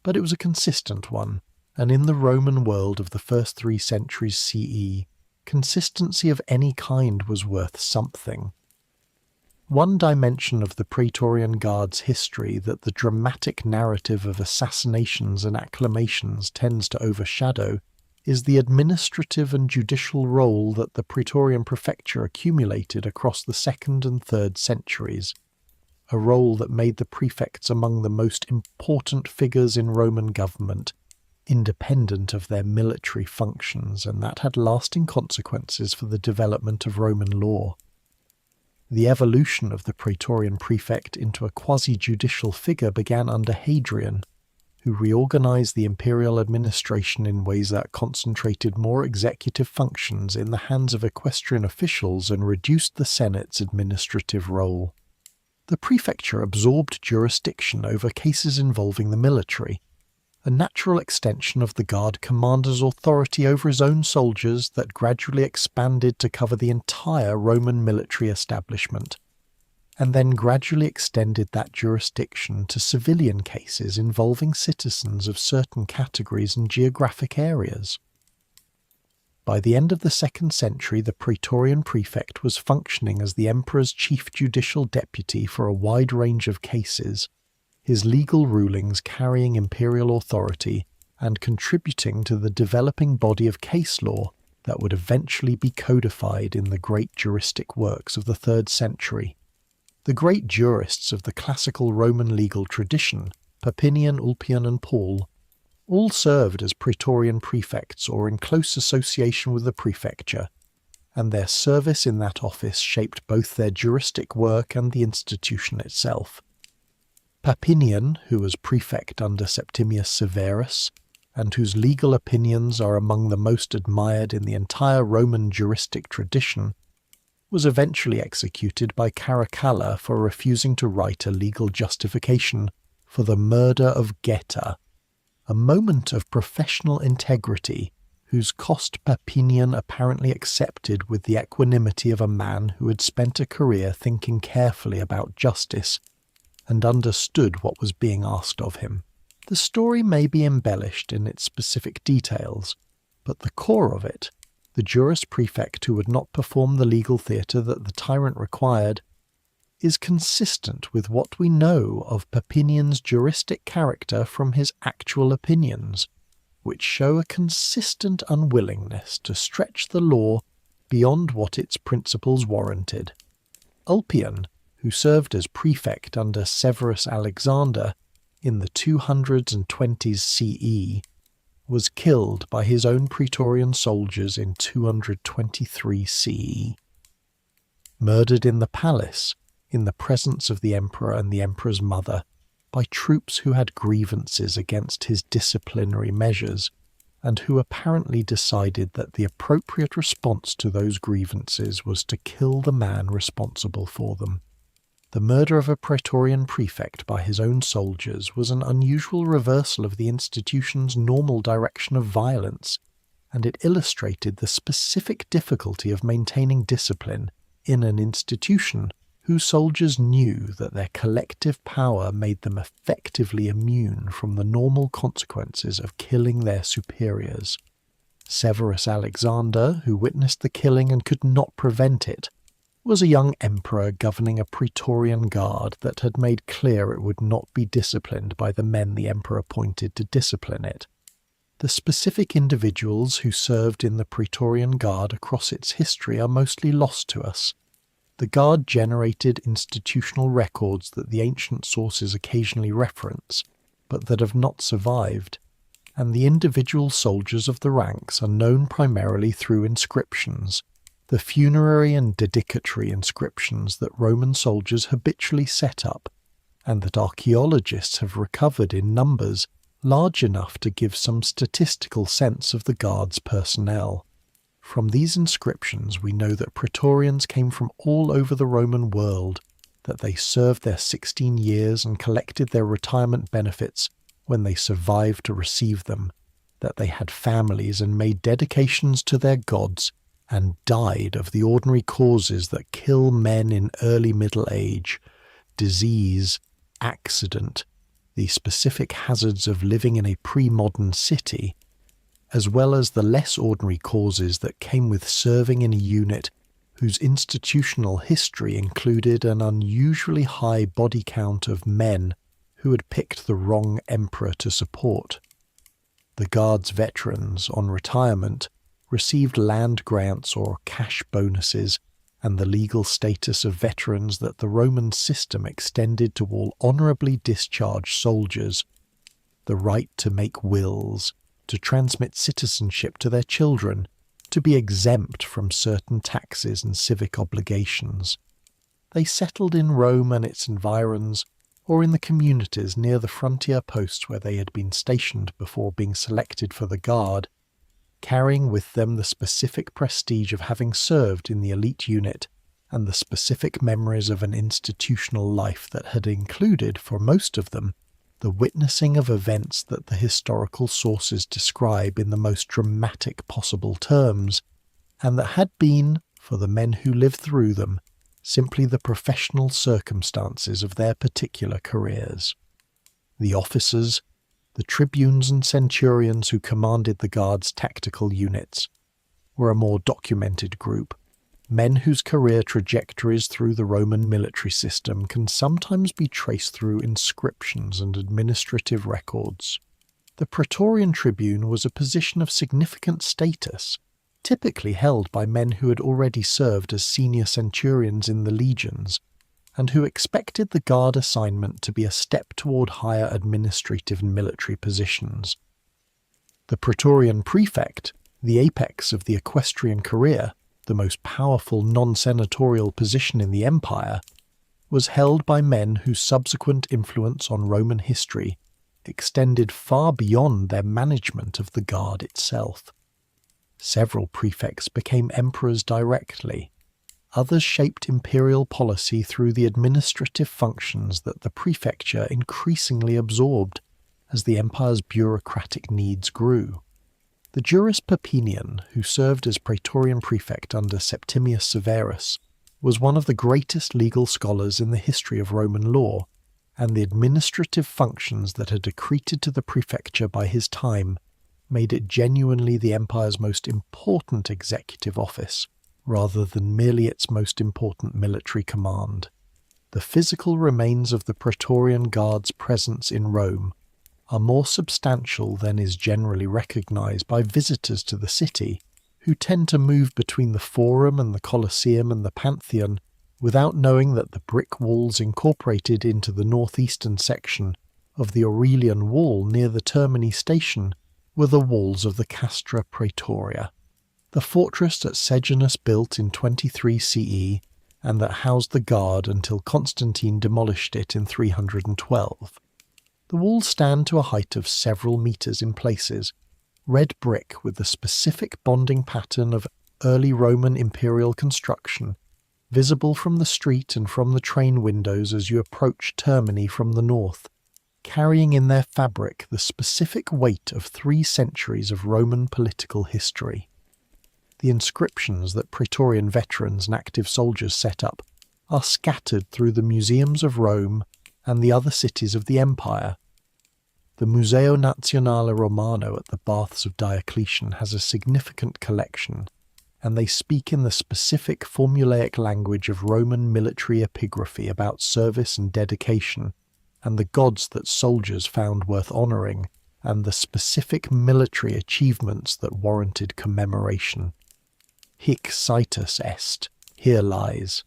but it was a consistent one, and in the Roman world of the first 3 centuries CE, consistency of any kind was worth something. One dimension of the Praetorian Guard's history that the dramatic narrative of assassinations and acclamations tends to overshadow is the administrative and judicial role that the Praetorian prefecture accumulated across the 2nd and 3rd centuries, a role that made the prefects among the most important figures in Roman government, independent of their military functions, and that had lasting consequences for the development of Roman law. The evolution of the Praetorian prefect into a quasi-judicial figure began under Hadrian, who reorganized the imperial administration in ways that concentrated more executive functions in the hands of equestrian officials and reduced the Senate's administrative role. The prefecture absorbed jurisdiction over cases involving the military, a natural extension of the Guard commander's authority over his own soldiers that gradually expanded to cover the entire Roman military establishment, and then gradually extended that jurisdiction to civilian cases involving citizens of certain categories and geographic areas. By the end of the 2nd century, the Praetorian prefect was functioning as the emperor's chief judicial deputy for a wide range of cases, his legal rulings carrying imperial authority and contributing to the developing body of case law that would eventually be codified in the great juristic works of the 3rd century. The great jurists of the classical Roman legal tradition, Papinian, Ulpian and Paul, all served as Praetorian prefects or in close association with the prefecture, and their service in that office shaped both their juristic work and the institution itself. Papinian, who was prefect under Septimius Severus, and whose legal opinions are among the most admired in the entire Roman juristic tradition, was eventually executed by Caligula for refusing to write a legal justification for the murder of Geta, a moment of professional integrity whose cost Papinian apparently accepted with the equanimity of a man who had spent a career thinking carefully about justice and understood what was being asked of him. The story may be embellished in its specific details, but the core of it, the juris prefect who would not perform the legal theatre that the tyrant required, is consistent with what we know of Papinian's juristic character from his actual opinions, which show a consistent unwillingness to stretch the law beyond what its principles warranted. Ulpian, who served as prefect under Severus Alexander in the 220s CE, was killed by his own Praetorian soldiers in 223 CE. Murdered in the palace, in the presence of the emperor and the emperor's mother, by troops who had grievances against his disciplinary measures, and who apparently decided that the appropriate response to those grievances was to kill the man responsible for them. The murder of a Praetorian prefect by his own soldiers was an unusual reversal of the institution's normal direction of violence, and it illustrated the specific difficulty of maintaining discipline in an institution whose soldiers knew that their collective power made them effectively immune from the normal consequences of killing their superiors. Severus Alexander, who witnessed the killing and could not prevent it, was a young emperor governing a Praetorian Guard that had made clear it would not be disciplined by the men the emperor appointed to discipline it. The specific individuals who served in the Praetorian Guard across its history are mostly lost to us. The Guard generated institutional records that the ancient sources occasionally reference, but that have not survived, and the individual soldiers of the ranks are known primarily through inscriptions, the funerary and dedicatory inscriptions that Roman soldiers habitually set up, and that archaeologists have recovered in numbers large enough to give some statistical sense of the Guard's personnel. From these inscriptions we know that Praetorians came from all over the Roman world, that they served their 16 years and collected their retirement benefits when they survived to receive them, that they had families and made dedications to their gods, and died of the ordinary causes that kill men in early middle age, disease, accident, the specific hazards of living in a pre-modern city, as well as the less ordinary causes that came with serving in a unit whose institutional history included an unusually high body count of men who had picked the wrong emperor to support. The Guard's veterans, on retirement, received land grants or cash bonuses and the legal status of veterans that the Roman system extended to all honourably discharged soldiers, the right to make wills, to transmit citizenship to their children, to be exempt from certain taxes and civic obligations. They settled in Rome and its environs, or in the communities near the frontier posts where they had been stationed before being selected for the Guard, carrying with them the specific prestige of having served in the elite unit and the specific memories of an institutional life that had included, for most of them, the witnessing of events that the historical sources describe in the most dramatic possible terms, and that had been, for the men who lived through them, simply the professional circumstances of their particular careers. The officers, the tribunes and centurions who commanded the Guard's tactical units, were a more documented group, men whose career trajectories through the Roman military system can sometimes be traced through inscriptions and administrative records. The Praetorian tribune was a position of significant status, typically held by men who had already served as senior centurions in the legions, and who expected the Guard assignment to be a step toward higher administrative and military positions. The Praetorian prefect, the apex of the equestrian career, the most powerful non-senatorial position in the empire, was held by men whose subsequent influence on Roman history extended far beyond their management of the Guard itself. Several prefects became emperors directly. Others shaped imperial policy through the administrative functions that the prefecture increasingly absorbed as the empire's bureaucratic needs grew. The Juris Papinian, who served as Praetorian prefect under Septimius Severus, was one of the greatest legal scholars in the history of Roman law, and the administrative functions that had accreted to the prefecture by his time made it genuinely the empire's most important executive office, rather than merely its most important military command. The physical remains of the Praetorian Guard's presence in Rome are more substantial than is generally recognized by visitors to the city, who tend to move between the Forum and the Colosseum and the Pantheon without knowing that the brick walls incorporated into the northeastern section of the Aurelian Wall near the Termini station were the walls of the Castra Praetoria, the fortress that Sejanus built in 23 CE and that housed the Guard until Constantine demolished it in 312. The walls stand to a height of several metres in places, red brick with the specific bonding pattern of early Roman imperial construction, visible from the street and from the train windows as you approach Termini from the north, carrying in their fabric the specific weight of 3 centuries of Roman political history. The inscriptions that Praetorian veterans and active soldiers set up are scattered through the museums of Rome and the other cities of the empire. The Museo Nazionale Romano at the Baths of Diocletian has a significant collection, and they speak in the specific formulaic language of Roman military epigraphy about service and dedication, and the gods that soldiers found worth honouring, and the specific military achievements that warranted commemoration. Hic situs est, here lies,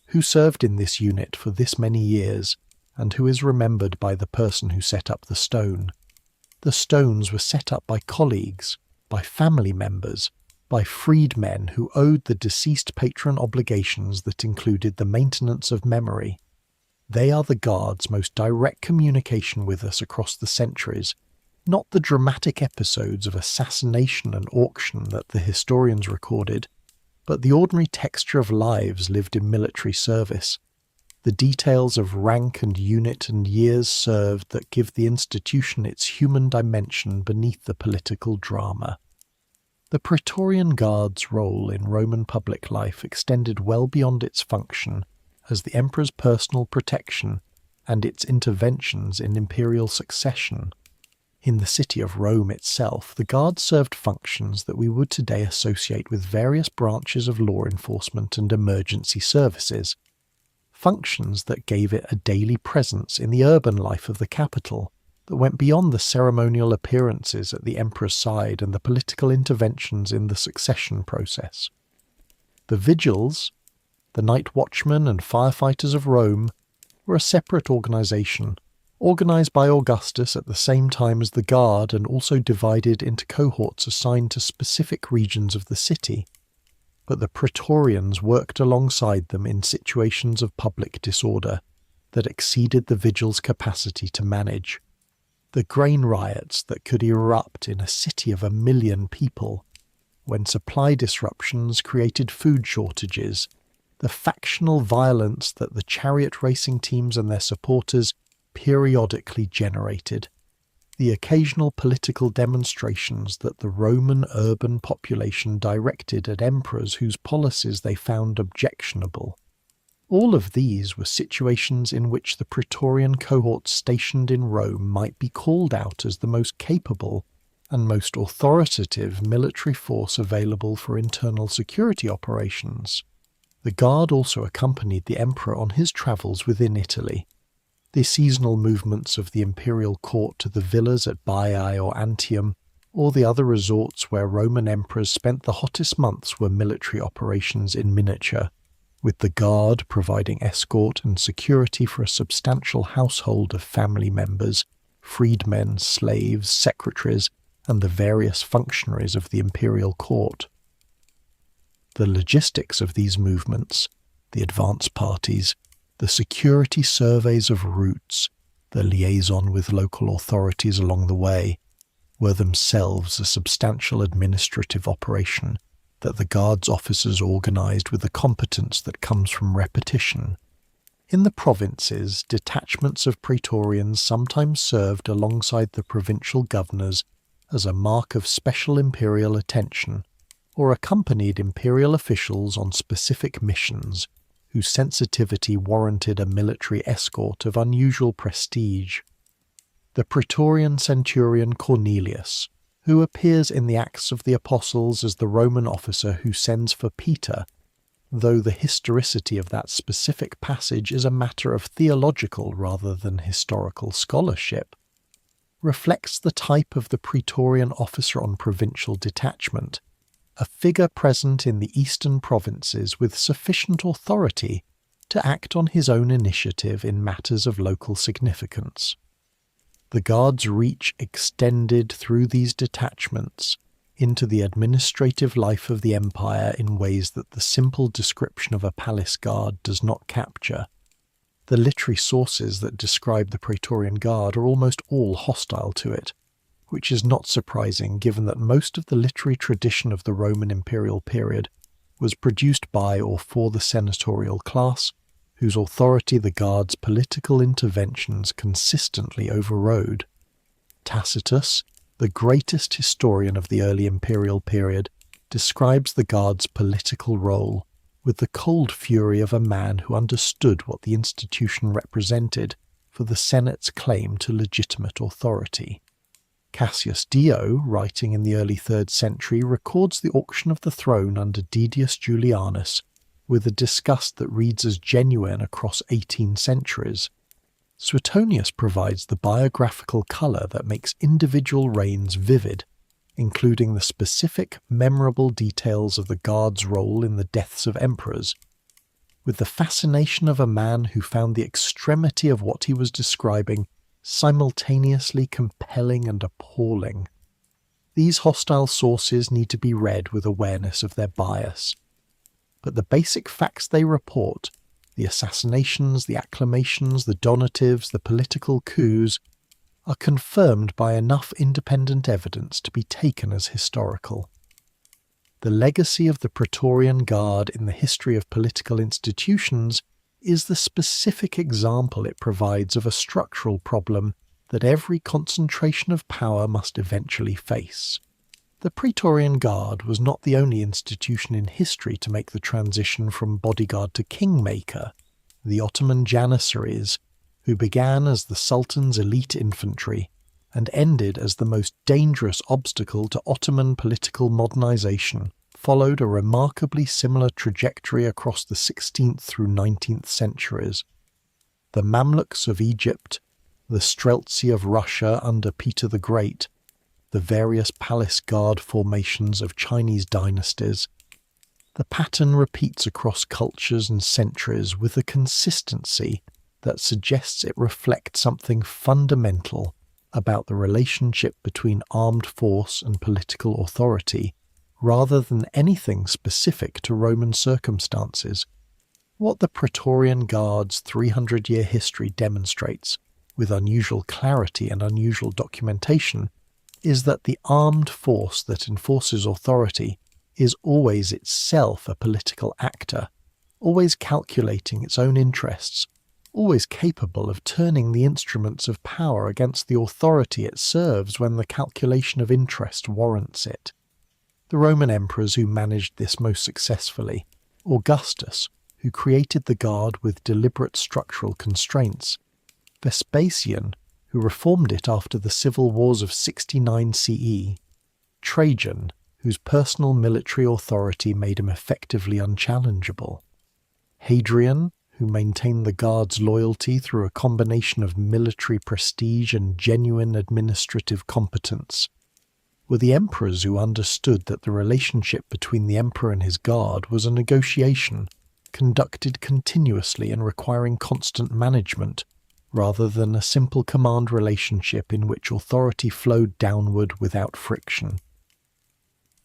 who served in this unit for this many years, and who is remembered by the person who set up the stone. The stones were set up by colleagues, by family members, by freedmen who owed the deceased patron obligations that included the maintenance of memory. They are the Guard's most direct communication with us across the centuries, not the dramatic episodes of assassination and auction that the historians recorded, but the ordinary texture of lives lived in military service, the details of rank and unit and years served that give the institution its human dimension beneath the political drama. The Praetorian Guard's role in Roman public life extended well beyond its function as the emperor's personal protection and its interventions in imperial succession. In the city of Rome itself, the Guard served functions that we would today associate with various branches of law enforcement and emergency services, functions that gave it a daily presence in the urban life of the capital, that went beyond the ceremonial appearances at the emperor's side and the political interventions in the succession process. The vigils, the night watchmen and firefighters of Rome, were a separate organisation, organised by Augustus at the same time as the Guard and also divided into cohorts assigned to specific regions of the city. But the Praetorians worked alongside them in situations of public disorder that exceeded the vigil's capacity to manage. The grain riots that could erupt in a city of 1 million people, when supply disruptions created food shortages, the factional violence that the chariot racing teams and their supporters periodically generated, the occasional political demonstrations that the Roman urban population directed at emperors whose policies they found objectionable. All of these were situations in which the Praetorian cohorts stationed in Rome might be called out as the most capable and most authoritative military force available for internal security operations. The Guard also accompanied the emperor on his travels within Italy. The seasonal movements of the imperial court to the villas at Baiae or Antium, or the other resorts where Roman emperors spent the hottest months, were military operations in miniature, with the Guard providing escort and security for a substantial household of family members, freedmen, slaves, secretaries, and the various functionaries of the imperial court. The logistics of these movements, the advance parties, the security surveys of routes, the liaison with local authorities along the way, were themselves a substantial administrative operation that the Guard's officers organised with the competence that comes from repetition. In the provinces, detachments of Praetorians sometimes served alongside the provincial governors as a mark of special imperial attention, or accompanied imperial officials on specific missions, whose sensitivity warranted a military escort of unusual prestige. The Praetorian centurion Cornelius, who appears in the Acts of the Apostles as the Roman officer who sends for Peter, though the historicity of that specific passage is a matter of theological rather than historical scholarship, reflects the type of the Praetorian officer on provincial detachment, a figure present in the eastern provinces with sufficient authority to act on his own initiative in matters of local significance. The Guard's reach extended through these detachments into the administrative life of the empire in ways that the simple description of a palace guard does not capture. The literary sources that describe the Praetorian Guard are almost all hostile to it, which is not surprising given that most of the literary tradition of the Roman imperial period was produced by or for the senatorial class, whose authority the Guard's political interventions consistently overrode. Tacitus, the greatest historian of the early imperial period, describes the Guard's political role with the cold fury of a man who understood what the institution represented for the Senate's claim to legitimate authority. Cassius Dio, writing in the early 3rd century, records the auction of the throne under Didius Julianus with a disgust that reads as genuine across 18 centuries. Suetonius provides the biographical colour that makes individual reigns vivid, including the specific, memorable details of the Guard's role in the deaths of emperors, with the fascination of a man who found the extremity of what he was describing simultaneously compelling and appalling. These hostile sources need to be read with awareness of their bias. But the basic facts they report, the assassinations, the acclamations, the donatives, the political coups, are confirmed by enough independent evidence to be taken as historical. The legacy of the Praetorian Guard in the history of political institutions is the specific example it provides of a structural problem that every concentration of power must eventually face. The Praetorian Guard was not the only institution in history to make the transition from bodyguard to kingmaker. The Ottoman Janissaries, who began as the Sultan's elite infantry and ended as the most dangerous obstacle to Ottoman political modernization, followed a remarkably similar trajectory across the 16th through 19th centuries. The Mamluks of Egypt, the Streltsy of Russia under Peter the Great, the various palace guard formations of Chinese dynasties. The pattern repeats across cultures and centuries with a consistency that suggests it reflects something fundamental about the relationship between armed force and political authority, rather than anything specific to Roman circumstances. What the Praetorian Guard's 300-year history demonstrates, with unusual clarity and unusual documentation, is that the armed force that enforces authority is always itself a political actor, always calculating its own interests, always capable of turning the instruments of power against the authority it serves when the calculation of interest warrants it. The Roman emperors who managed this most successfully, Augustus, who created the guard with deliberate structural constraints, Vespasian, who reformed it after the civil wars of 69 CE, Trajan, whose personal military authority made him effectively unchallengeable, Hadrian, who maintained the guard's loyalty through a combination of military prestige and genuine administrative competence, were the emperors who understood that the relationship between the emperor and his guard was a negotiation, conducted continuously and requiring constant management, rather than a simple command relationship in which authority flowed downward without friction.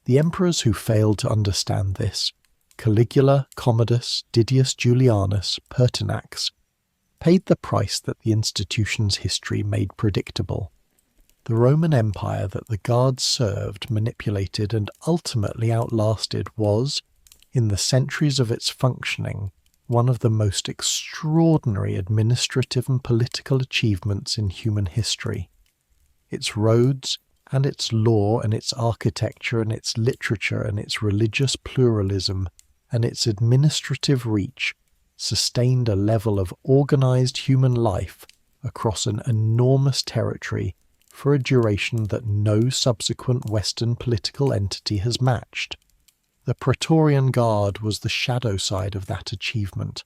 The emperors who failed to understand this, Caligula, Commodus, Didius Julianus, Pertinax, paid the price that the institution's history made predictable. The Roman Empire that the guards served, manipulated, and ultimately outlasted was, in the centuries of its functioning, one of the most extraordinary administrative and political achievements in human history. Its roads, and its law, and its architecture, and its literature, and its religious pluralism, and its administrative reach sustained a level of organized human life across an enormous territory for a duration that no subsequent Western political entity has matched. The Praetorian Guard was the shadow side of that achievement,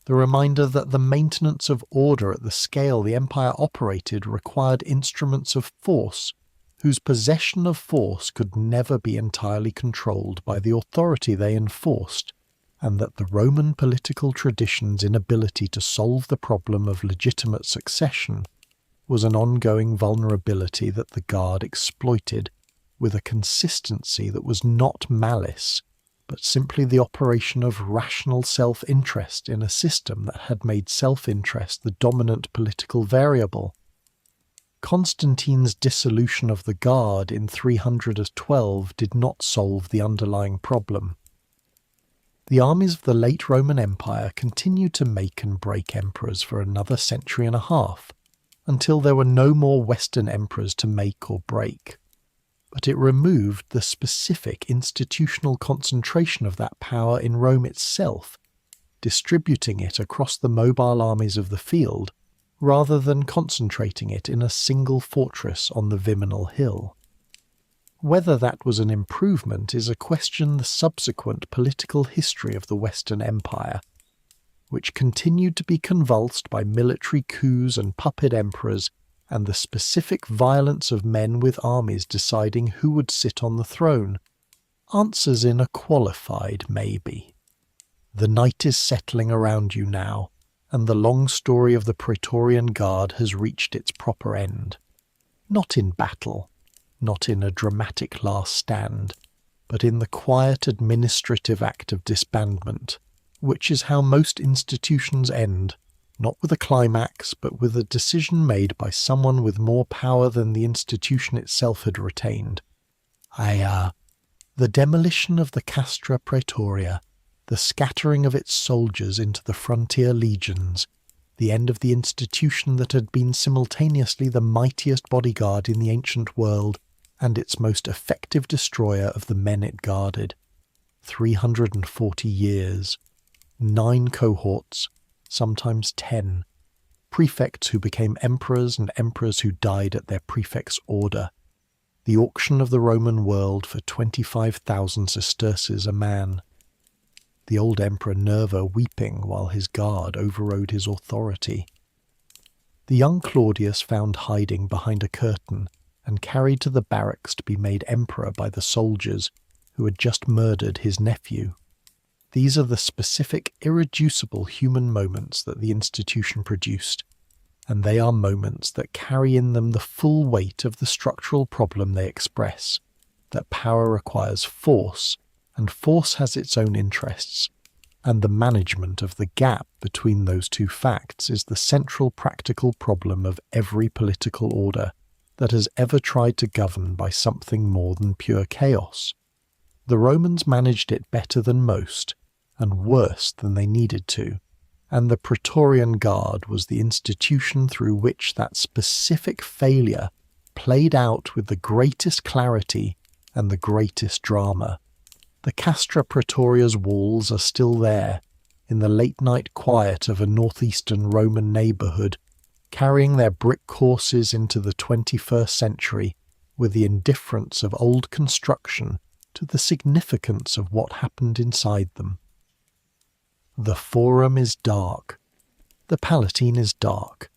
the reminder that the maintenance of order at the scale the empire operated required instruments of force, whose possession of force could never be entirely controlled by the authority they enforced, and that the Roman political tradition's inability to solve the problem of legitimate succession was an ongoing vulnerability that the Guard exploited with a consistency that was not malice, but simply the operation of rational self-interest in a system that had made self-interest the dominant political variable. Constantine's dissolution of the Guard in 312 did not solve the underlying problem. The armies of the late Roman Empire continued to make and break emperors for another century and a half, until there were no more Western emperors to make or break. But it removed the specific institutional concentration of that power in Rome itself, distributing it across the mobile armies of the field, rather than concentrating it in a single fortress on the Viminal Hill. Whether that was an improvement is a question the subsequent political history of the Western Empire, which continued to be convulsed by military coups and puppet emperors and the specific violence of men with armies deciding who would sit on the throne, answers in a qualified maybe. The night is settling around you now, and the long story of the Praetorian Guard has reached its proper end. Not in battle, not in a dramatic last stand, but in the quiet administrative act of disbandment, which is how most institutions end, not with a climax, but with a decision made by someone with more power than the institution itself had retained. The demolition of the Castra Praetoria, the scattering of its soldiers into the frontier legions, the end of the institution that had been simultaneously the mightiest bodyguard in the ancient world and its most effective destroyer of the men it guarded. 340 years, 9 cohorts, sometimes 10, prefects who became emperors and emperors who died at their prefect's order. The auction of the Roman world for 25,000 sesterces a man. The old Emperor Nerva weeping while his guard overrode his authority. The young Claudius found hiding behind a curtain and carried to the barracks to be made emperor by the soldiers who had just murdered his nephew. These are the specific, irreducible human moments that the institution produced, and they are moments that carry in them the full weight of the structural problem they express, that power requires force, and force has its own interests, and the management of the gap between those two facts is the central practical problem of every political order that has ever tried to govern by something more than pure chaos. The Romans managed it better than most, and worse than they needed to, and the Praetorian Guard was the institution through which that specific failure played out with the greatest clarity and the greatest drama. The Castra Praetoria's walls are still there, in the late-night quiet of a northeastern Roman neighbourhood, carrying their brick courses into the 21st century with the indifference of old construction to the significance of what happened inside them. The Forum is dark. The Palatine is dark.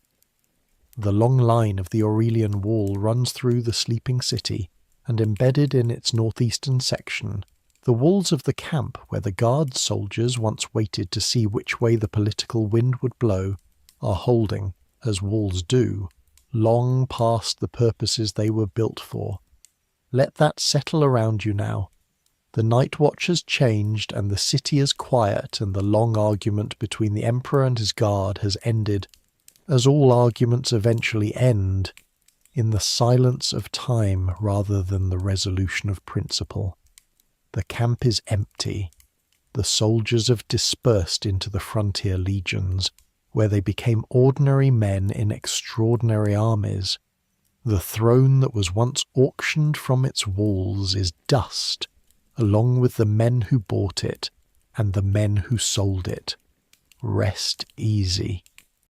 The long line of the Aurelian Wall runs through the sleeping city, and embedded in its northeastern section, the walls of the camp where the guard soldiers once waited to see which way the political wind would blow are holding, as walls do, long past the purposes they were built for. Let that settle around you now. The night watch has changed, and the city is quiet, and the long argument between the emperor and his guard has ended, as all arguments eventually end, in the silence of time rather than the resolution of principle. The camp is empty. The soldiers have dispersed into the frontier legions, where they became ordinary men in extraordinary armies. The throne that was once auctioned from its walls is dust, along with the men who bought it and the men who sold it. Rest easy.